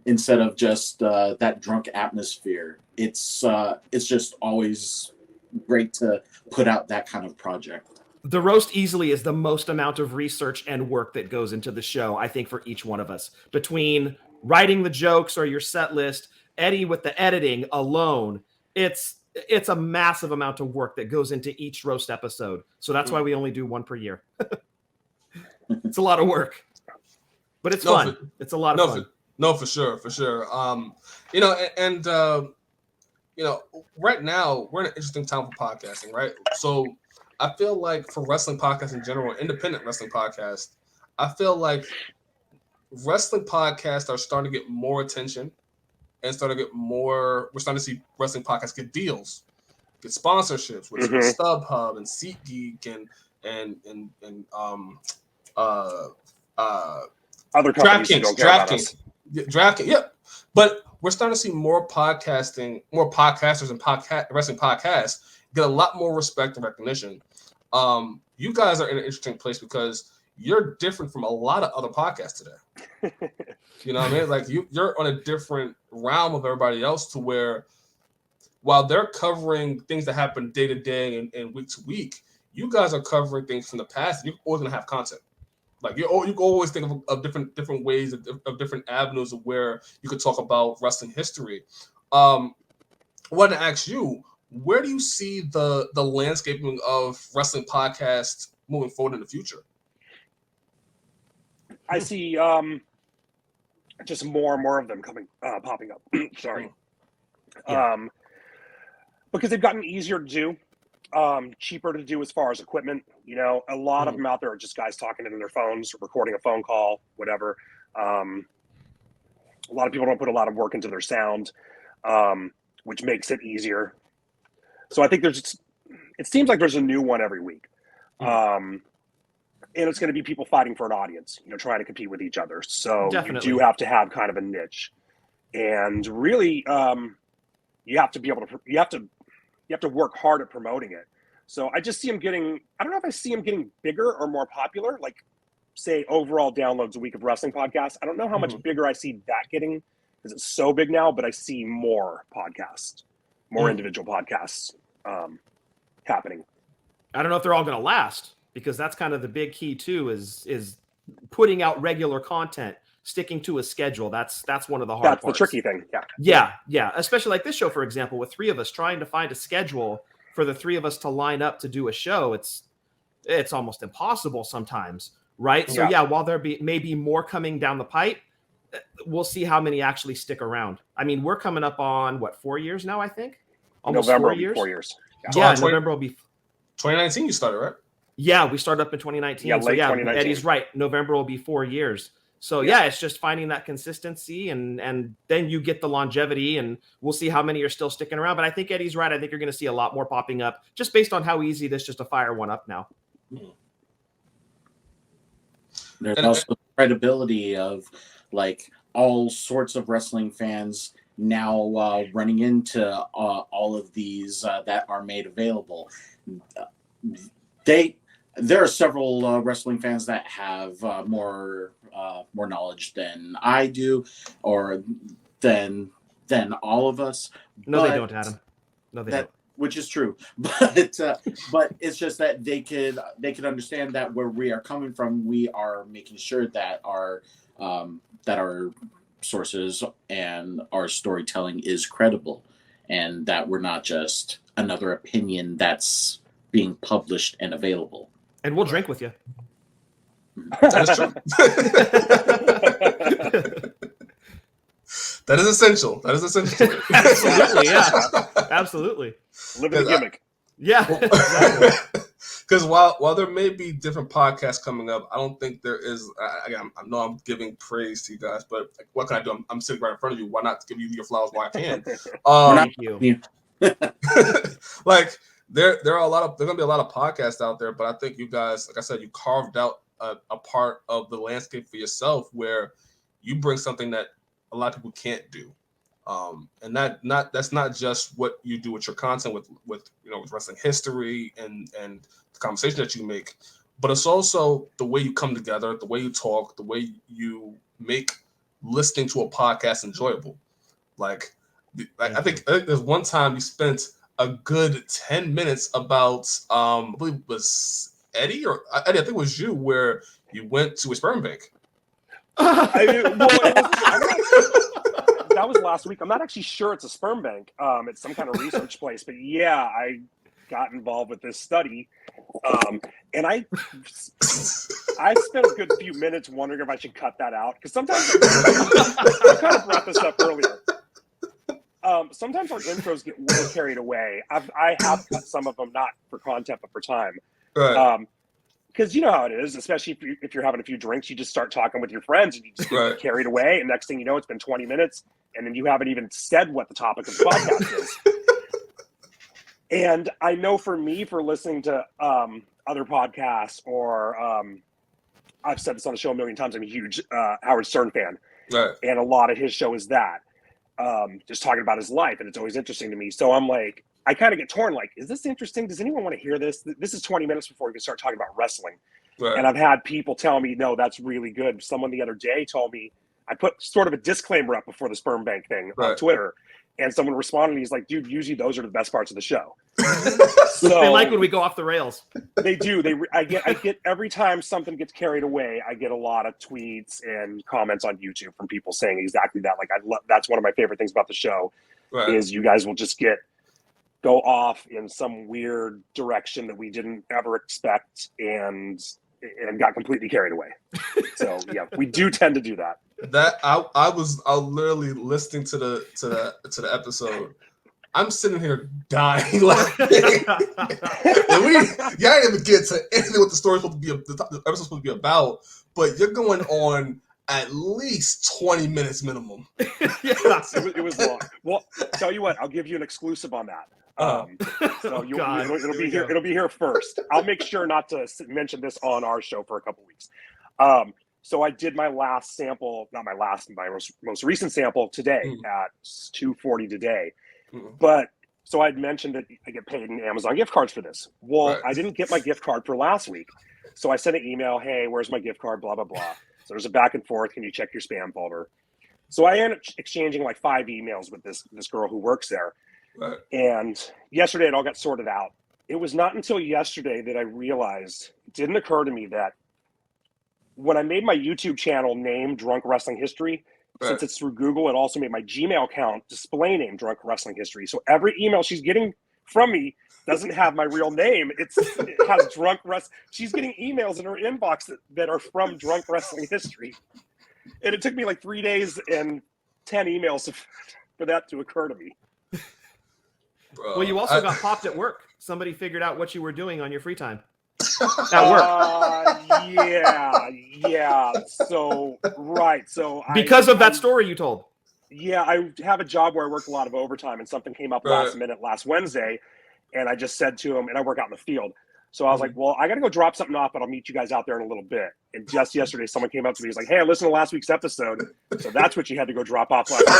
instead of just that drunk atmosphere. It's just always great to put out that kind of project. The roast easily is the most amount of research and work that goes into the show, I think, for each one of us. Between writing the jokes or your set list, Eddie with the editing alone, it's a massive amount of work that goes into each roast episode. So that's why we only do one per year. It's a lot of work, but it's fun. It's a lot of fun. For sure. Right now we're in an interesting time for podcasting, right? So I feel like for wrestling podcasts in general, independent wrestling podcasts, I feel like wrestling podcasts are starting to get more attention. And we're starting to see wrestling podcasts get deals, get sponsorships with StubHub and SeatGeek and other companies DraftKings. Yeah. But we're starting to see more podcasters and wrestling podcasts get a lot more respect and recognition. You guys are in an interesting place because you're different from a lot of other podcasts today. You know what I mean? Like you're on a different realm of everybody else, to where while they're covering things that happen day to day and week to week, you guys are covering things from the past. You're always gonna have content. Like you always think of different ways of different avenues of where you could talk about wrestling history. I wanted to ask you, where do you see the landscaping of wrestling podcasts moving forward in the future? I see just more and more of them popping up. Sorry. Because they've gotten easier to do, cheaper to do as far as equipment. A lot of them out there are just guys talking into their phones, recording a phone call, whatever. A lot of people don't put a lot of work into their sound, which makes it easier. So I think it seems like there's a new one every week. And it's going to be people fighting for an audience, trying to compete with each other. So Definitely. You do have to have kind of a niche, and really, you have to be able to. You you have to work hard at promoting it. So I just see him getting, I don't know if I see him getting bigger or more popular, like say overall downloads a week of wrestling podcasts. I don't know how much bigger I see that getting because it's so big now, but I see more podcasts, more individual podcasts happening. I don't know if they're all going to last, because that's kind of the big key too, is putting out regular content, sticking to a schedule. That's one of the hard parts. That's the tricky thing. Yeah. Especially like this show, for example, with three of us trying to find a schedule for the three of us to line up to do a show. It's almost impossible sometimes, right? So while there may be more coming down the pipe, we'll see how many actually stick around. I mean, we're coming up on 4 years now, I think. Almost November 4 years. 4 years. Yeah, November will be 2019 you started, right? Yeah, we started up in 2019. Yeah, late 2019. Eddie's right. November will be 4 years. So it's just finding that consistency, and then you get the longevity, and we'll see how many are still sticking around. But I think Eddie's right. I think you're going to see a lot more popping up just based on how easy it is just to fire one up now. There's also the credibility of like all sorts of wrestling fans now running into all of these that are made available. There are several wrestling fans that have more knowledge than I do, or than all of us. No, they don't, Adam. No, they don't. Which is true, but it's just that they could understand that where we are coming from, we are making sure that our sources and our storytelling is credible, and that we're not just another opinion that's being published and available. And we'll drink with you. That is true. That is essential. Absolutely, yeah. Absolutely. Living the gimmick. Yeah. Because while there may be different podcasts coming up, I don't think there is. I know I'm giving praise to you guys, but what can I do? I'm sitting right in front of you. Why not give you your flowers while I can? Thank you. Like there's going to be a lot of podcasts out there, but I think you guys, like I said, you carved out a part of the landscape for yourself where you bring something that a lot of people can't do. And that's not just what you do with your content with wrestling history and the conversation that you make, but it's also the way you come together, the way you talk, the way you make listening to a podcast enjoyable. Like I think there's one time you spent a good 10 minutes about I believe it was Eddie, I think it was you, where you went to a sperm bank. That was last week. I'm not actually sure it's a sperm bank. It's some kind of research place, but yeah, I got involved with this study, and I spent a good few minutes wondering if I should cut that out, because sometimes I kind of brought this up earlier. Sometimes our intros get way carried away. I have cut some of them, not for content but for time. Right. Because you know how it is, especially if you're having a few drinks, you just start talking with your friends and you just get carried away. And next thing you know, it's been 20 minutes and then you haven't even said what the topic of the podcast is. And I know for me, for listening to other podcasts, or I've said this on the show a million times, I'm a huge Howard Stern fan. Right. And a lot of his show is that. Just talking about his life. And it's always interesting to me. So I'm like, I kind of get torn. Like, is this interesting? Does anyone want to hear this? This is 20 minutes before we can start talking about wrestling. Right. And I've had people tell me, no, that's really good. Someone the other day told me, I put sort of a disclaimer up before the sperm bank thing on Twitter. And someone responded, he's like, dude, usually those are the best parts of the show. So they like when we go off the rails. They do. I get every time something gets carried away, I get a lot of tweets and comments on YouTube from people saying exactly that. Like, that's one of my favorite things about the show is you guys will just go off in some weird direction that we didn't ever expect and got completely carried away. So yeah, we do tend to do that. That I was literally listening to the episode. I'm sitting here dying laughing. And y'all didn't even get to anything what the story's supposed to be, the episode's supposed to be about, but you're going on at least 20 minutes minimum. It was long. Well, tell you what, I'll give you an exclusive on that. So it'll be here. It'll be here first. I'll make sure not to mention this on our show for a couple weeks. So I did my last sample, not my last, my most recent sample today at 2:40 today. But So I'd mentioned that I get paid in Amazon gift cards for this. Well, Right. I didn't get my gift card for last week. So I sent an email, hey, where's my gift card, blah, blah, blah. So there's a back and forth. Can you check your spam folder? So I ended up exchanging like 5 emails with this girl who works there. Right. And yesterday it all got sorted out. It was not until yesterday that I realized, it didn't occur to me that when I made my YouTube channel name Drunk Wrestling History, since it's through Google, it also made my Gmail account display name Drunk Wrestling History. So every email she's getting from me doesn't have my real name. It has Drunk Wrestling. She's getting emails in her inbox that are from Drunk Wrestling History. And it took me like 3 days and 10 emails for that to occur to me. Bro, Well, you also got popped at work. Somebody figured out what you were doing on your free time at work. Yeah. So, right. So Because of that story you told. Yeah, I have a job where I work a lot of overtime, and something came up last minute last Wednesday, and I just said to him, and I work out in the field. So I was like, well, I got to go drop something off, but I'll meet you guys out there in a little bit. And just yesterday, someone came up to me. He's like, hey, I listened to last week's episode. So that's what you had to go drop off last week.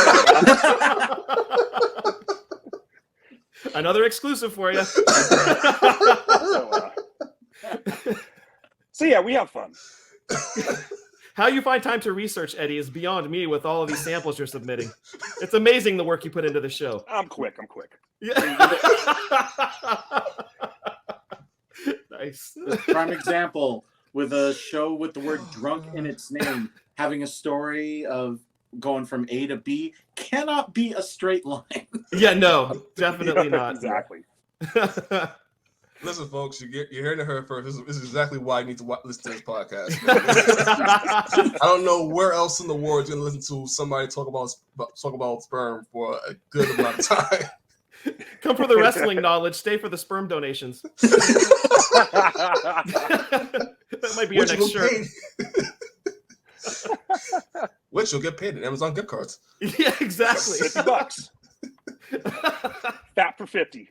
Another exclusive for you. So yeah, we have fun. How you find time to research, Eddie, is beyond me with all of these samples you're submitting. It's amazing the work you put into the show. I'm quick. Yeah. Nice. Prime example with a show with the word drunk in its name, having a story of going from A to B cannot be a straight line. Yeah, no, definitely not. Exactly. Listen, folks, you're hearing it here first. This is exactly why you need to listen to this podcast. I don't know where else in the world you're going to listen to somebody talk about sperm for a good amount of time. Come for the wrestling knowledge, stay for the sperm donations. That might be your next shirt. Which you'll get paid in Amazon gift cards. Yeah, exactly. $50. Fat for 50.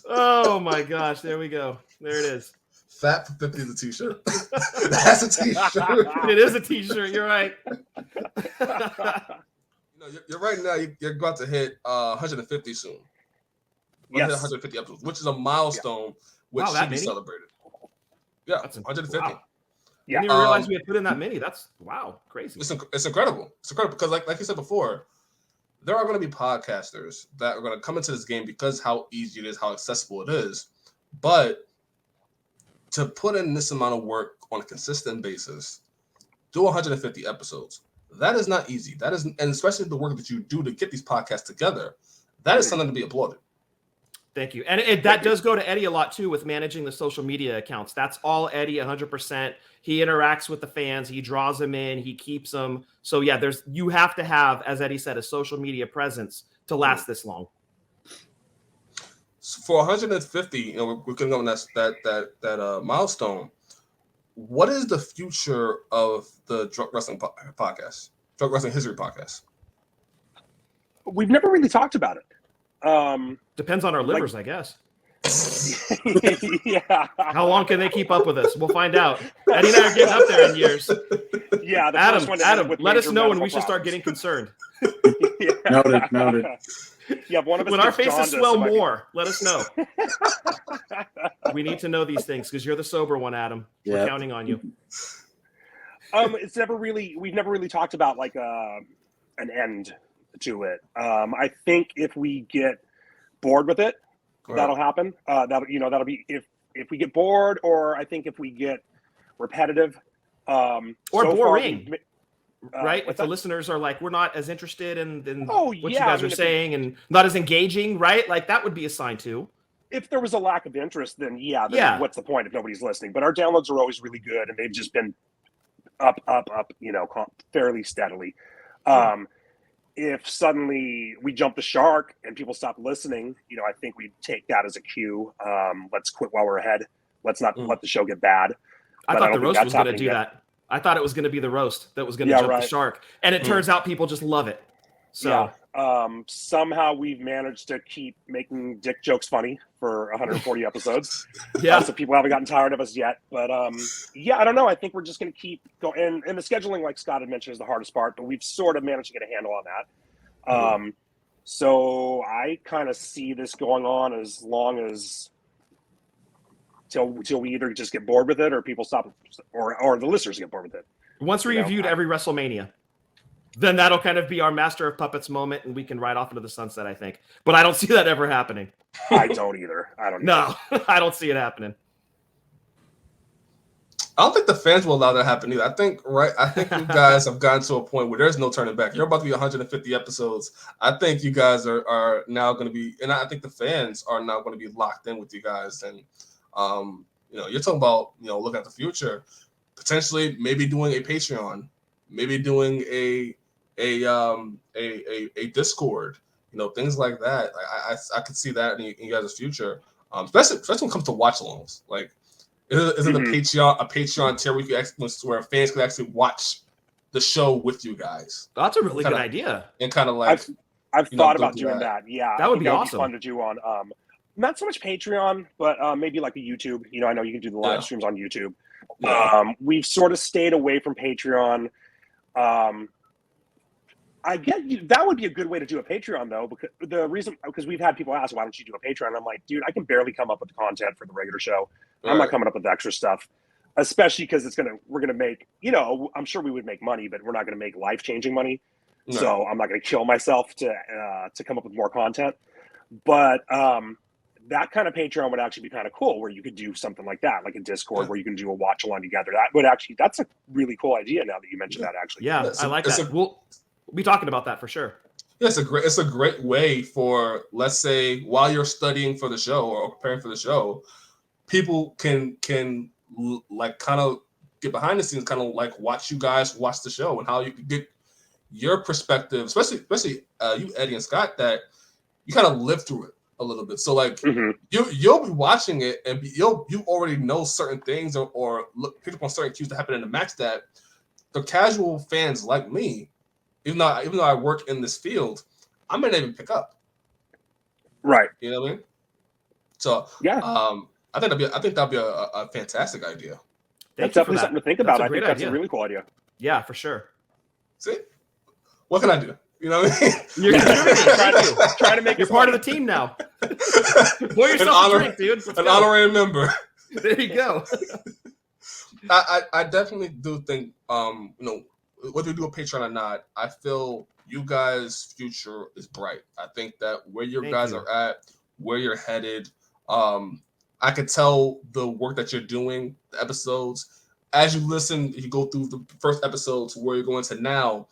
Oh my gosh, there we go. There it is. Fat for 50 is a t-shirt. That's a t-shirt. It is a t-shirt, you're right. You're right now, you're about to hit 150 soon. Yes. 150 episodes, which is a milestone which should be celebrated. Yeah, that's 150. Wow. Yeah. I didn't even realize we had put in that many. That's crazy. It's incredible. It's incredible because, like you said before, there are going to be podcasters that are going to come into this game because how easy it is, how accessible it is. But to put in this amount of work on a consistent basis, do 150 episodes, that is not easy. That is, and especially the work that you do to get these podcasts together, that is something to be applauded. Thank you. And that does go to Eddie a lot too with managing the social media accounts. That's all Eddie 100%. He interacts with the fans. He draws them in. He keeps them. So yeah, you have to have, as Eddie said, a social media presence to last this long. So for 150, we're going on that milestone. What is the future of the Drunk Wrestling podcast, Drunk Wrestling History podcast? We've never really talked about it. Depends on our livers, I guess. Yeah. How long can they keep up with us? We'll find out. Eddie and I are getting up there in years. Yeah. Adam, let us know when we should start getting concerned. Yeah. Noted. Yeah, one of us when our faces jaundice, swell more, let us know. We need to know these things because you're the sober one, Adam. We're counting on you. We've never really talked about like an end to it. I think if we get bored with it, that'll happen. That'll be if we get bored, or I think if we get repetitive, or so boring. Right? If the that? listeners are like, we're not as interested in what you guys are saying and not as engaging, right? Like that would be a sign too. If there was a lack of interest, then what's the point if nobody's listening? But our downloads are always really good, and they've just been up, fairly steadily. If suddenly we jump the shark and people stop listening, I think we take that as a cue. Let's quit while we're ahead. Let's not let the show get bad. I thought the roast was going to do that. I thought it was going to be the roast that was going to jump the shark. And it turns out people just love it. So somehow we've managed to keep making dick jokes funny for 140 episodes. So people haven't gotten tired of us yet. But I don't know. I think we're just going to keep going. And the scheduling, like Scott had mentioned, is the hardest part. But we've sort of managed to get a handle on that. So I kind of see this going on as long as till we either just get bored with it or people stop, or the listeners get bored with it. Once we reviewed every WrestleMania, then that'll kind of be our Master of Puppets moment, and we can ride off into the sunset, I think. But I don't see that ever happening. I don't either. No, I don't see it happening. I don't think the fans will allow that to happen either. I think you guys have gotten to a point where there's no turning back. You're about to be 150 episodes. I think you guys are now going to be, and I think the fans are now going to be locked in with you guys. And you're talking about looking at the future, potentially maybe doing a Patreon, maybe doing a Discord, things like that. I could see that in you guys' future, especially when it comes to watch-alongs. Like, isn't a Patreon tier where fans can actually watch the show with you guys? That's a really good idea. And kind of like I've thought about doing that. Yeah, that would be awesome. Fun to do on not so much Patreon, but maybe like a YouTube. I know you can do the live streams on YouTube. Yeah. We've sort of stayed away from Patreon. I get that would be a good way to do a Patreon though, because we've had people ask, why don't you do a Patreon? I'm like, dude, I can barely come up with the content for the regular show. I'm not coming up with extra stuff, especially because we're gonna make, I'm sure we would make money, but we're not gonna make life-changing money. No. So I'm not gonna kill myself to come up with more content. But that kind of Patreon would actually be kind of cool, where you could do something like that, like a Discord where you can do a watch along together. That's a really cool idea now that you mentioned that, actually. Yeah, I like that. We'll be talking about that for sure. Yeah, it's a great way for, let's say, while you're studying for the show or preparing for the show, people can like kind of get behind the scenes, kind of like watch you guys watch the show and how you can get your perspective, especially you, Eddie and Scott, that you kind of live through it a little bit. So like you'll be watching it and you already know certain things or pick up on certain cues that happen in the match that the casual fans like me, even though I work in this field, I may not even pick up. Right. You know what I mean? So yeah. I think that'd be a fantastic idea. That's definitely something to think about. I think that's a really cool idea. Yeah, for sure. See, what can I do? You know what I mean? You're trying to make you're part of the team now. Pour yourself a drink, dude. An honorary member. There you go. I definitely do think whether you do a Patreon or not, I feel you guys' future is bright. I think that where you guys are at, where you're headed, I could tell the work that you're doing, the episodes. As you listen, you go through the first episode to where you're going to now,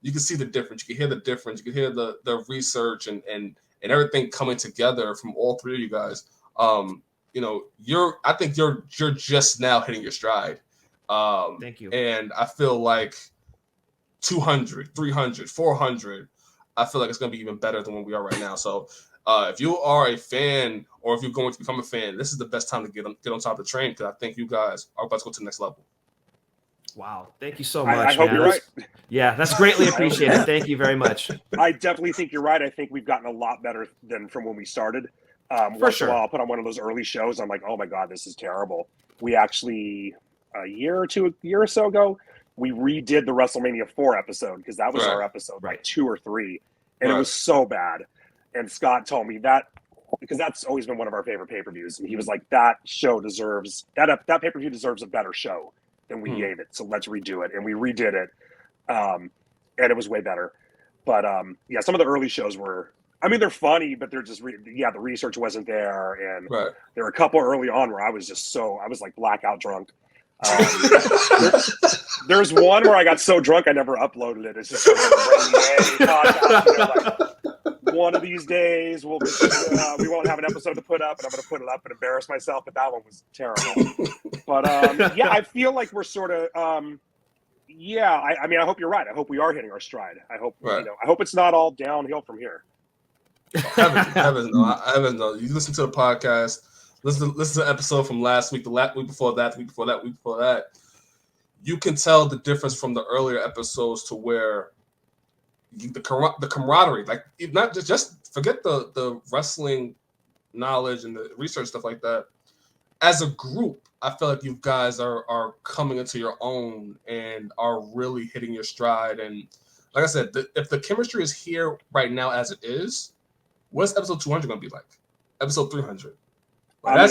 you can see the difference. You can hear the difference. You can hear the research and everything coming together from all three of you guys. I think you're just now hitting your stride. Thank you. And I feel like 200, 300, 400, I feel like it's going to be even better than where we are right now. So if you are a fan or if you're going to become a fan, this is the best time to get on top of the train, because I think you guys are about to go to the next level. Wow. Thank you so much. I hope you're right. Yeah, that's greatly appreciated. Thank you very much. I definitely think you're right. I think we've gotten a lot better than from when we started. For sure. I'll put on one of those early shows. I'm like, oh my God, this is terrible. We actually, a year or so ago, we redid the WrestleMania 4 episode, because that was our episode, like 2 or 3. And it was so bad. And Scott told me that, because that's always been one of our favorite pay-per-views. And he was like, that pay-per-view deserves a better show than we gave it. So let's redo it. And we redid it. And it was way better. But some of the early shows were, they're funny, but they're just, the research wasn't there. And there were a couple early on where I was like blackout drunk. There's one where I got so drunk I never uploaded it. It's just one of these days we won't have an episode to put up, and I'm going to put it up and embarrass myself. But that one was terrible. But I feel like we're sort of I hope you're right. I hope we are hitting our stride. I hope I hope it's not all downhill from here. Heavens no. You listen to the podcast. Listen to the episode from last week, the week before that, the week before that, week before that. You can tell the difference from the earlier episodes to where the camaraderie, like not just forget the wrestling knowledge and the research stuff like that. As a group, I feel like you guys are coming into your own and are really hitting your stride. And like I said, if the chemistry is here right now as it is, what's episode 200 going to be like? Episode 300. I'm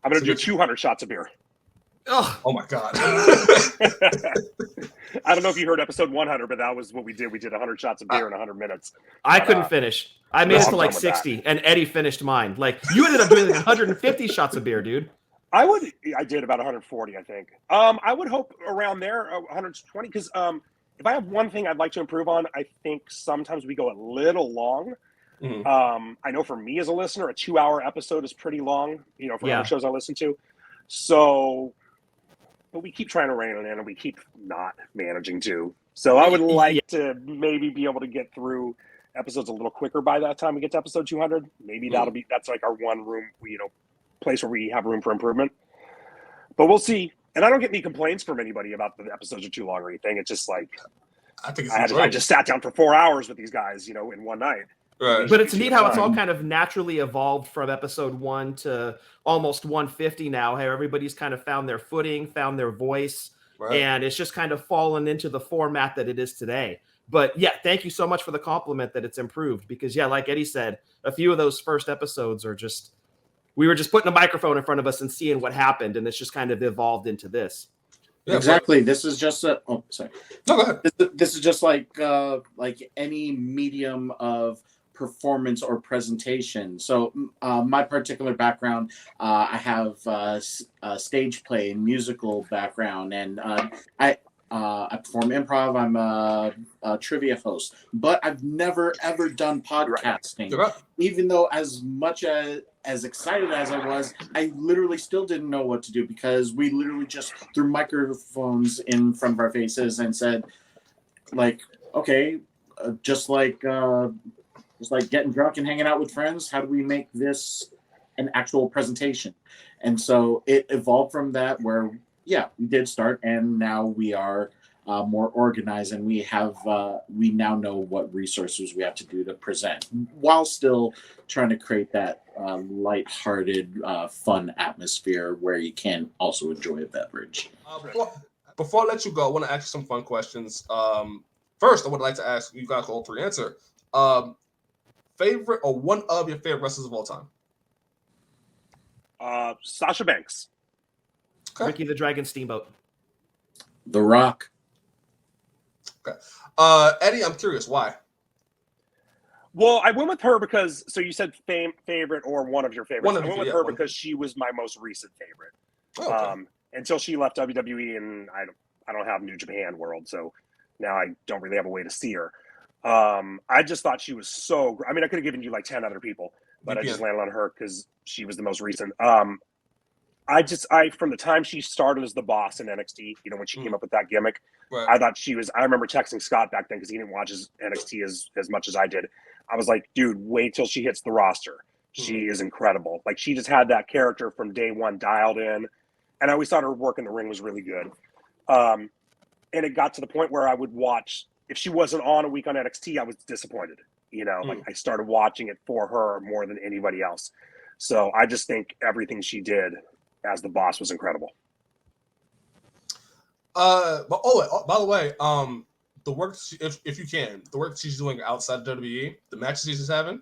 gonna do 200 shots of beer. Oh my God. I don't know if you heard episode 100, but that was what we did. We did 100 shots of beer in 100 minutes. I couldn't finish. I made it to like 60, and Eddie finished mine. Like, you ended up doing like 150 shots of beer, dude. I did about 140, I think. I would hope around there, 120, because if I have one thing I'd like to improve on, I think sometimes we go a little long. Mm-hmm. I know for me as a listener, a 2-hour episode is pretty long, for other shows I listen to. So, but we keep trying to rein it in, and we keep not managing to. So I would like to maybe be able to get through episodes a little quicker by that time we get to episode 200. Maybe that's like our one room, place where we have room for improvement. But we'll see. And I don't get any complaints from anybody about the episodes are too long or anything. It's just like I just sat down for 4 hours with these guys, in one night. Right. But it's neat how it's all kind of naturally evolved from episode 1 to almost 150 now. How everybody's kind of found their footing, found their voice, and it's just kind of fallen into the format that it is today. But yeah, thank you so much for the compliment that it's improved, because like Eddie said, a few of those first episodes are just, we were just putting a microphone in front of us and seeing what happened, and it's just kind of evolved into this. Yeah, exactly. This is just sorry. No, go ahead. This is just like any medium of performance or presentation. So my particular background, I have a stage play and musical background, and I perform improv. I'm a trivia host, but I've never ever done podcasting. Right. Even though as much as excited as I was, I literally still didn't know what to do, because we literally just threw microphones in front of our faces and said, like, okay, just like getting drunk and hanging out with friends, how do we make this an actual presentation? And so it evolved from that, where we did start, and now we are more organized, and we now know what resources we have to do to present, while still trying to create that lighthearted, fun atmosphere where you can also enjoy a beverage. Before I let you go, I want to ask you some fun questions. First, I would like to ask you guys all three answer. Favorite or one of your favorite wrestlers of all time? Sasha Banks. Okay. Ricky the Dragon Steamboat. The Rock. Okay. Eddie, I'm curious, why? Well, I went with her because, so you said favorite or one of your favorites. I went with her because she was my most recent favorite. Oh, okay. Until she left WWE, and I don't have New Japan World, so now I don't really have a way to see her. I just thought she was so great. I mean, I could have given you like 10 other people, but I just landed on her because she was the most recent. From the time she started as the boss in NXT, when she came up with that gimmick, I thought she was. I remember texting Scott back then because he didn't watch his NXT as much as I did. I was like, dude, wait till she hits the roster. She is incredible. Like, she just had that character from day one dialed in, and I always thought her work in the ring was really good. And it got to the point where I would watch. If she wasn't on a week on NXT, I was disappointed. Like, I started watching it for her more than anybody else. So I just think everything she did as the boss was incredible. But by the way, the work, if you can, the work she's doing outside WWE, the matches she's having,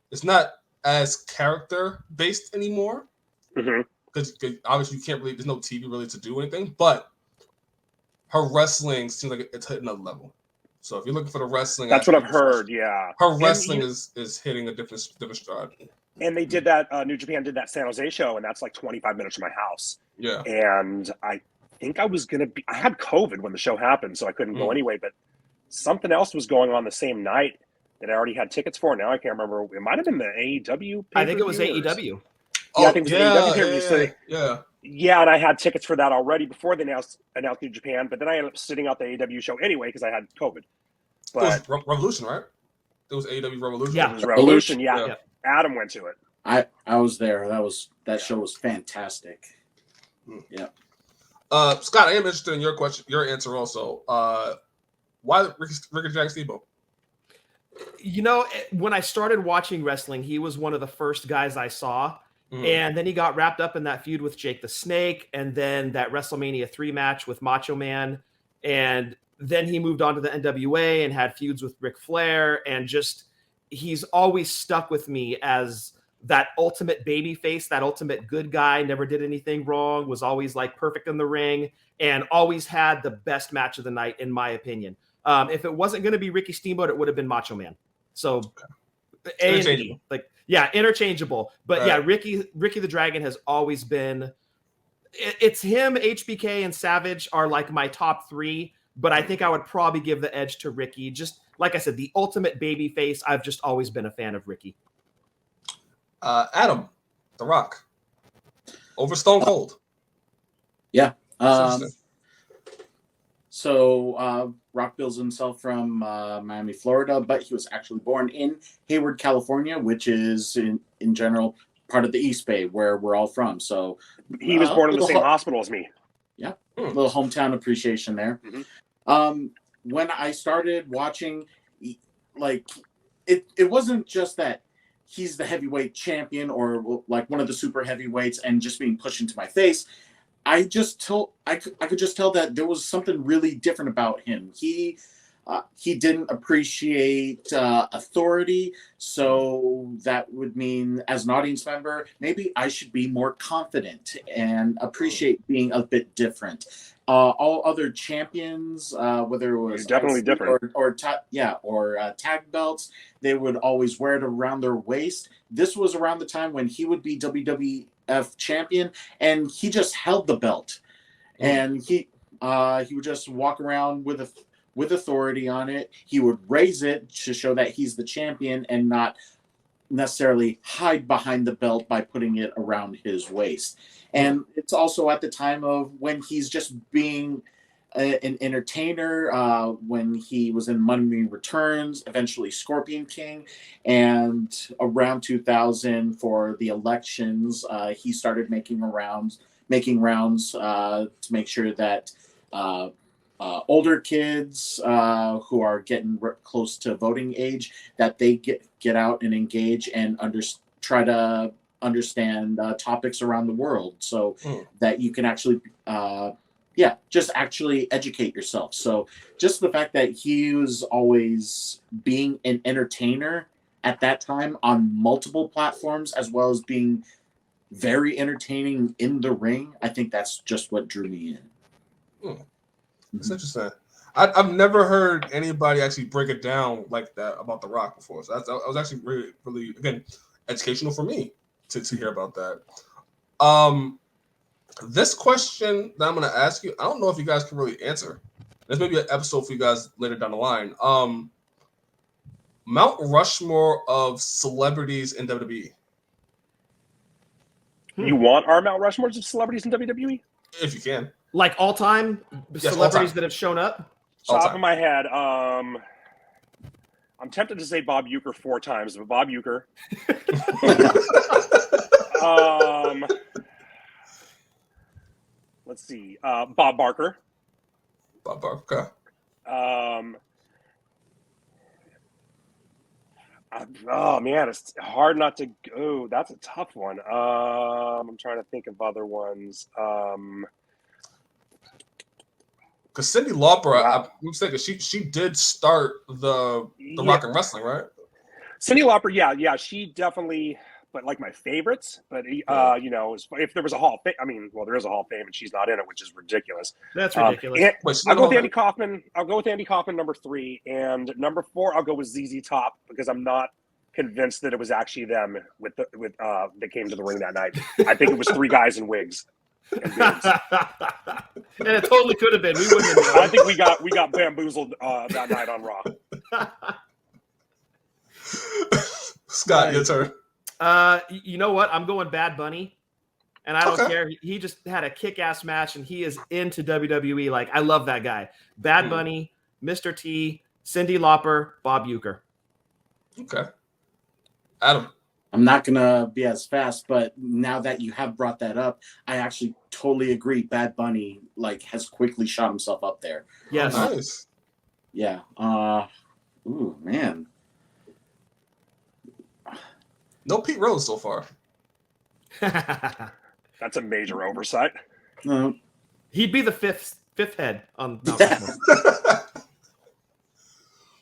it's not as character based anymore. Because obviously you can't really, there's no TV really to do anything. But her wrestling seems like it's hitting another level. So if you're looking for the wrestling, that's what I've heard. Yeah, her wrestling is hitting a different stride. And they did that. New Japan did that San Jose show, and that's like 25 minutes from my house. Yeah. And I think I had COVID when the show happened, so I couldn't go anyway. But something else was going on the same night that I already had tickets for. Now I can't remember. It might have been the AEW. I think it was AEW. Yeah, I think it was AEW. Yeah. And I had tickets for that already before they announced New Japan. But then I ended up sitting out the AEW show anyway because I had COVID. But it was Revolution, right? It was AEW Revolution. Yeah, it was Revolution. Yeah. Adam went to it. I was there. That show was fantastic. Yeah. Scott, I am interested in your answer also. Why Ricky Jack Steamboat? When I started watching wrestling, he was one of the first guys I saw. And then he got wrapped up in that feud with Jake the Snake, and then that WrestleMania 3 match with Macho Man. And then he moved on to the NWA and had feuds with Ric Flair, and just he's always stuck with me as that ultimate baby face, that ultimate good guy, never did anything wrong, was always like perfect in the ring, and always had the best match of the night, in my opinion. If it wasn't going to be Ricky Steamboat, it would have been Macho Man. So A and B, like, yeah, interchangeable. But yeah, Ricky the Dragon has always been. It's him, HBK, and Savage are like my top three. But I think I would probably give the edge to Ricky. Just like I said, the ultimate baby face. I've just always been a fan of Ricky. Adam, The Rock, over Stone Cold. Yeah. So Rock bills himself from Miami, Florida, but he was actually born in Hayward, California, which is in general part of the East Bay, where we're all from. So he was born in the same hospital as me. Yeah, a little hometown appreciation there. Mm-hmm. When I started watching, like, it wasn't just that he's the heavyweight champion or like one of the super heavyweights and just being pushed into my face. I could just tell that there was something really different about him. He didn't appreciate authority, so that would mean, as an audience member, maybe I should be more confident and appreciate being a bit different. All other champions, whether it was definitely different or tag belts, they would always wear it around their waist. This was around the time when he would be WWF champion, and he just held the belt, and he would just walk around with authority on it. He would raise it to show that he's the champion and not necessarily hide behind the belt by putting it around his waist. And it's also at the time of when he's just being an entertainer, when he was in Money Returns, eventually Scorpion King, and around 2000 for the elections, he started making rounds to make sure that older kids who are getting close to voting age, that they get out and engage and try to understand topics around the world, so that you can actually just actually educate yourself. So just the fact that he was always being an entertainer at that time on multiple platforms, as well as being very entertaining in the ring, I think that's just what drew me in. That's interesting. I've never heard anybody actually break it down like that about The Rock before. So that was actually really, really, again, educational for me to hear about that. This question that I'm going to ask you, I don't know if you guys can really answer. There's maybe an episode for you guys later down the line. Mount Rushmore of celebrities in WWE. You want our Mount Rushmores of celebrities in WWE? If you can. Like all-time celebrities that have shown up? Top of my head, I'm tempted to say Bob Uecker 4 times, but Bob Uecker. Let's see. Bob Barker. Bob Barker. Oh man, it's hard not to go. That's a tough one. I'm trying to think of other ones. Because Cyndi Lauper, I'm thinking she did start the Rock and Wrestling, right? Cyndi Lauper, yeah, she definitely. But like my favorites, but if there was a Hall of Fame, there is a Hall of Fame and she's not in it, which is ridiculous. That's ridiculous. I'll go with Andy Kaufman. I'll go with Andy Kaufman, number 3, and number 4. I'll go with ZZ Top, because I'm not convinced that it was actually them that came to the ring that night. I think it was 3 guys in wigs and beards. And it totally could have been. We wouldn't have known. I think we got bamboozled that night on Raw. Scott, your turn. You know what? I'm going Bad Bunny, and I don't care. He just had a kick-ass match, and he is into WWE. Like, I love that guy. Bad Bunny, Mr. T, Cyndi Lauper, Bob Uecker. Okay. Adam. I'm not going to be as fast, but now that you have brought that up, I actually totally agree. Bad Bunny, has quickly shot himself up there. Yes. Nice. Yeah. Ooh, man. No Pete Rose so far. That's a major oversight. He'd be the fifth head on Mount Rushmore.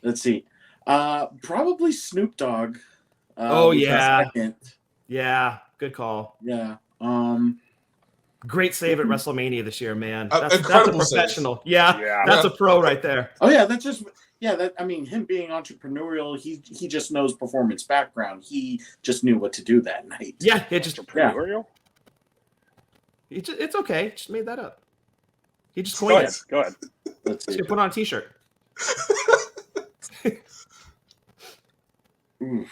Let's see. Probably Snoop Dogg. Oh, was yeah. second. Yeah, good call. Yeah. Great save at WrestleMania this year, man. That's a Incredible save. professional. Yeah, Yeah. that's a pro right there. Oh yeah, that's just I mean, him being entrepreneurial, he just knows performance background. He just knew what to do that night. Yeah, it just Entrepreneurial? it's okay. Just made that up. He just Go coined ahead. it. Go ahead. Let's see. Should put on a t-shirt. Oof.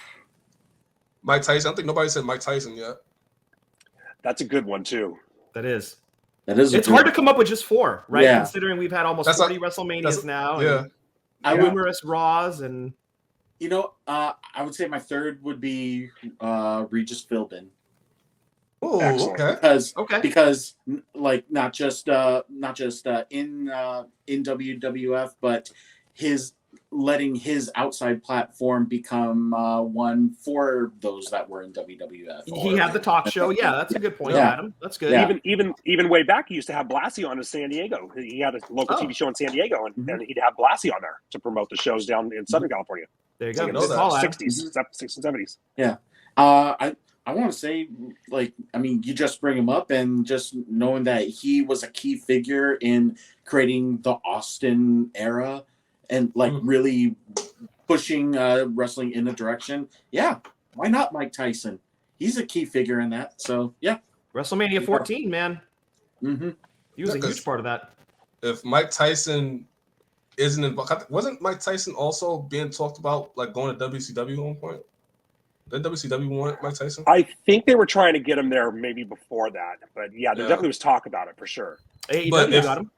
Mike Tyson. I don't think nobody said Mike Tyson yet. That's a good one too. That is. It's hard to come up with just 4, right? Yeah. Considering we've had almost That's 40 WrestleManias now. Yeah. And numerous Raws and I would say my third would be Regis Philbin. Oh, Excellent. Because like not just in WWF, but his letting his outside platform become one for those that were in WWF. He had the talk show. Yeah, that's a good point, Yeah. Adam. That's good. Yeah. Even way back, he used to have Blassie on in San Diego. He had a local TV show in San Diego, and he'd have Blassie on there to promote the shows down in Southern California. There you go. In Good the call, Adam. 60s, 60s, and 70s. Yeah. I want to say, you just bring him up, and just knowing that he was a key figure in creating the Austin era and really pushing wrestling in a direction. Yeah, why not Mike Tyson? He's a key figure in that. So yeah, WrestleMania 14, man. Mm-hmm. He was a huge part of that. If Mike Tyson isn't involved, wasn't Mike Tyson also being talked about like going to WCW at one point? Did WCW want Mike Tyson? I think they were trying to get him there maybe before that, but there definitely was talk about it for sure. AEW got him.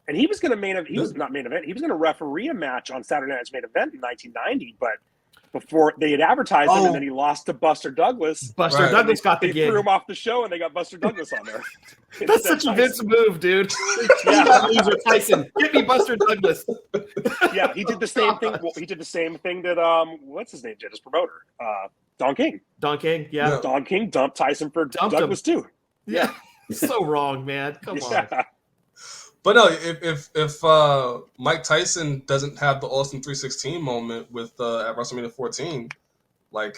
And he was going to he was going to referee a match on Saturday Night's Main Event in 1990, but before they had advertised him, and then he lost to Buster Douglas. Buster Douglas got the gig. They threw him off the show, and they got Buster Douglas on there. That's such a Vince move, dude. Loser Tyson, get me Buster Douglas. Yeah, he did the same thing. Well, he did the same thing that what's his name did, his promoter, Don King. Don King, yeah. Don King dumped Tyson for Douglas too. Yeah, so wrong, man. Come on. But no, if Mike Tyson doesn't have the Austin 316 moment with at WrestleMania 14, like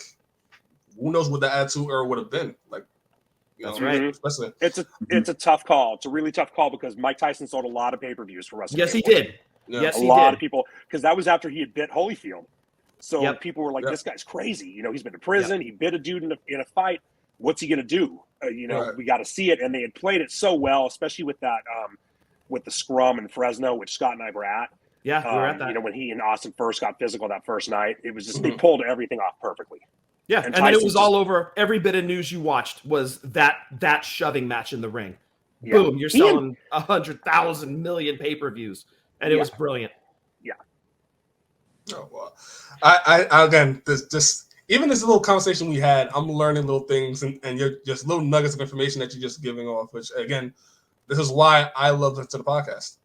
who knows what the Attitude Era would have been? Like, that's right. Especially, it's a tough call. It's a really tough call because Mike Tyson sold a lot of pay-per-views for WrestleMania. Yes, he did. Yeah. Yes, a he lot did. of people, because that was after he had bit Holyfield. So people were like, "This guy's crazy." He's been to prison. He bit a dude in a fight. What's he gonna do? We got to see it. And they had played it so well, especially with that. With the scrum in Fresno, which Scott and I were at. Yeah, we were at that. When he and Austin first got physical that first night, it was just they pulled everything off perfectly. Yeah, and then it was all over. Every bit of news you watched was that shoving match in the ring. Yeah. Boom, you're selling 100,000 million pay-per-views, and it was brilliant. Yeah. Oh well, I again this even this little conversation we had, I'm learning little things and you're just little nuggets of information that you're just giving off, which again. This is why I love listening to the podcast.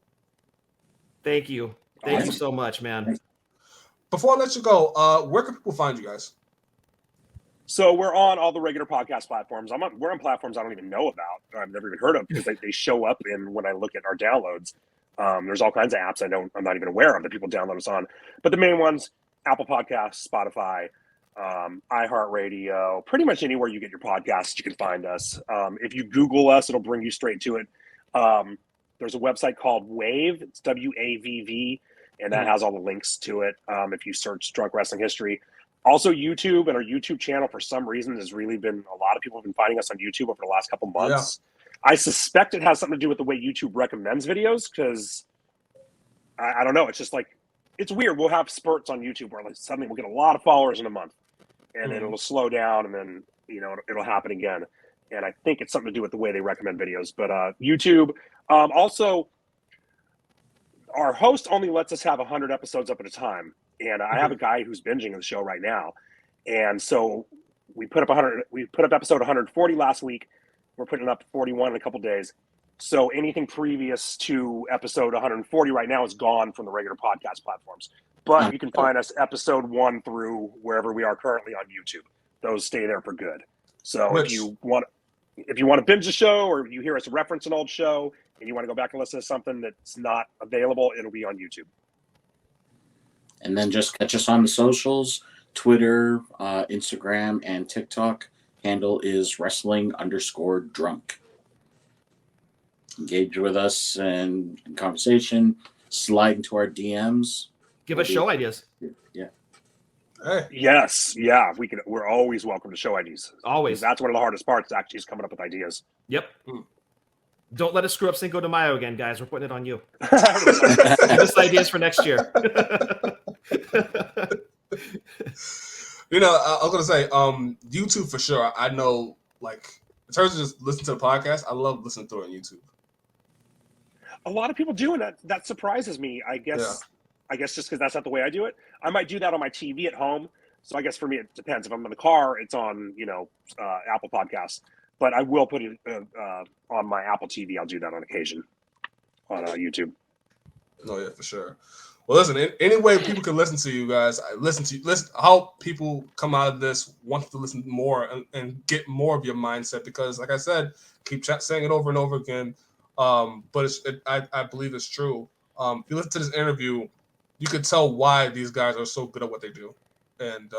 Thank you. Thank you so much, man. Before I let you go, where can people find you guys? So we're on all the regular podcast platforms. We're on platforms I don't even know about, or I've never even heard of, because they show up when I look at our downloads. There's all kinds of apps I'm not even aware of that people download us on. But the main ones, Apple Podcasts, Spotify, iHeartRadio, pretty much anywhere you get your podcasts, you can find us. If you Google us, it'll bring you straight to it. There's a website called Wave. It's WAVV, and that has all the links to it. If you search Drunk Wrestling History, also YouTube, and our YouTube channel for some reason has really been a lot of people have been finding us on YouTube over the last couple months. Yeah. I suspect it has something to do with the way YouTube recommends videos, because I don't know. It's just like it's weird. We'll have spurts on YouTube where like suddenly we'll get a lot of followers in a month, and then it'll slow down, and then it'll happen again. And I think it's something to do with the way they recommend videos. But YouTube, also, our host only lets us have 100 episodes up at a time. And I have a guy who's binging the show right now. And so we put up episode 140 last week. We're putting up 41 in a couple days. So anything previous to episode 140 right now is gone from the regular podcast platforms. But you can find us episode 1 through wherever we are currently on YouTube. Those stay there for good. So if you want to binge the show, or you hear us reference an old show and you want to go back and listen to something that's not available, it'll be on YouTube. And then just catch us on the socials, Twitter, Instagram, and TikTok. Handle is wrestling_drunk. Engage with us in conversation. Slide into our DMs. Give us show ideas. Yeah. Hey. Yes, yeah, we're always welcome to show ideas. Always. That's one of the hardest parts, actually, is coming up with ideas. Yep. Don't let us screw up Cinco de Mayo again, guys. We're putting it on you. Give Give us ideas for next year. You know, I was gonna say, YouTube for sure. I know, like, in terms of just listening to the podcast, I love listening to it on YouTube. A lot of people do, and that surprises me. I guess just because that's not the way I do it. I might do that on my TV at home. So I guess for me, it depends. If I'm in the car, it's on, Apple Podcasts. But I will put it on my Apple TV. I'll do that on occasion on YouTube. No, yeah, for sure. Well, listen, any way people can listen to you guys, listen, how people come out of this want to listen more and get more of your mindset, because, like I said, keep saying it over and over again. But I believe it's true. If you listen to this interview, you could tell why these guys are so good at what they do. And,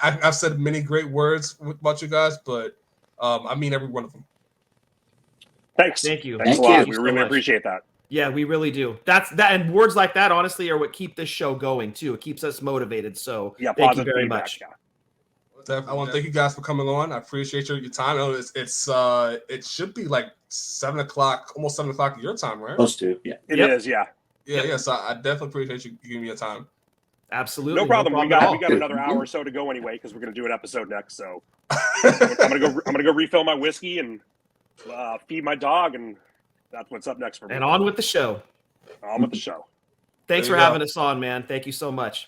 I've said many great words about you guys, but I mean every one of them. Thanks. Thank you. Thanks a lot. We really appreciate that. Yeah, we really do. And words like that, honestly, are what keep this show going too. It keeps us motivated. So yeah, thank you very much. Yeah. I want to thank you guys for coming on. I appreciate your time. I know it should be like 7 o'clock, almost 7 o'clock your time, right? Supposed to, yeah. It is, yeah. Yeah. So I definitely appreciate you giving me your time. Absolutely, no problem. We got at all. another hour or so to go anyway, because we're going to do an episode next. So I'm gonna go refill my whiskey and feed my dog, and that's what's up next for me. And on with the show. On with the show. Thanks for having us on, man. Thank you so much.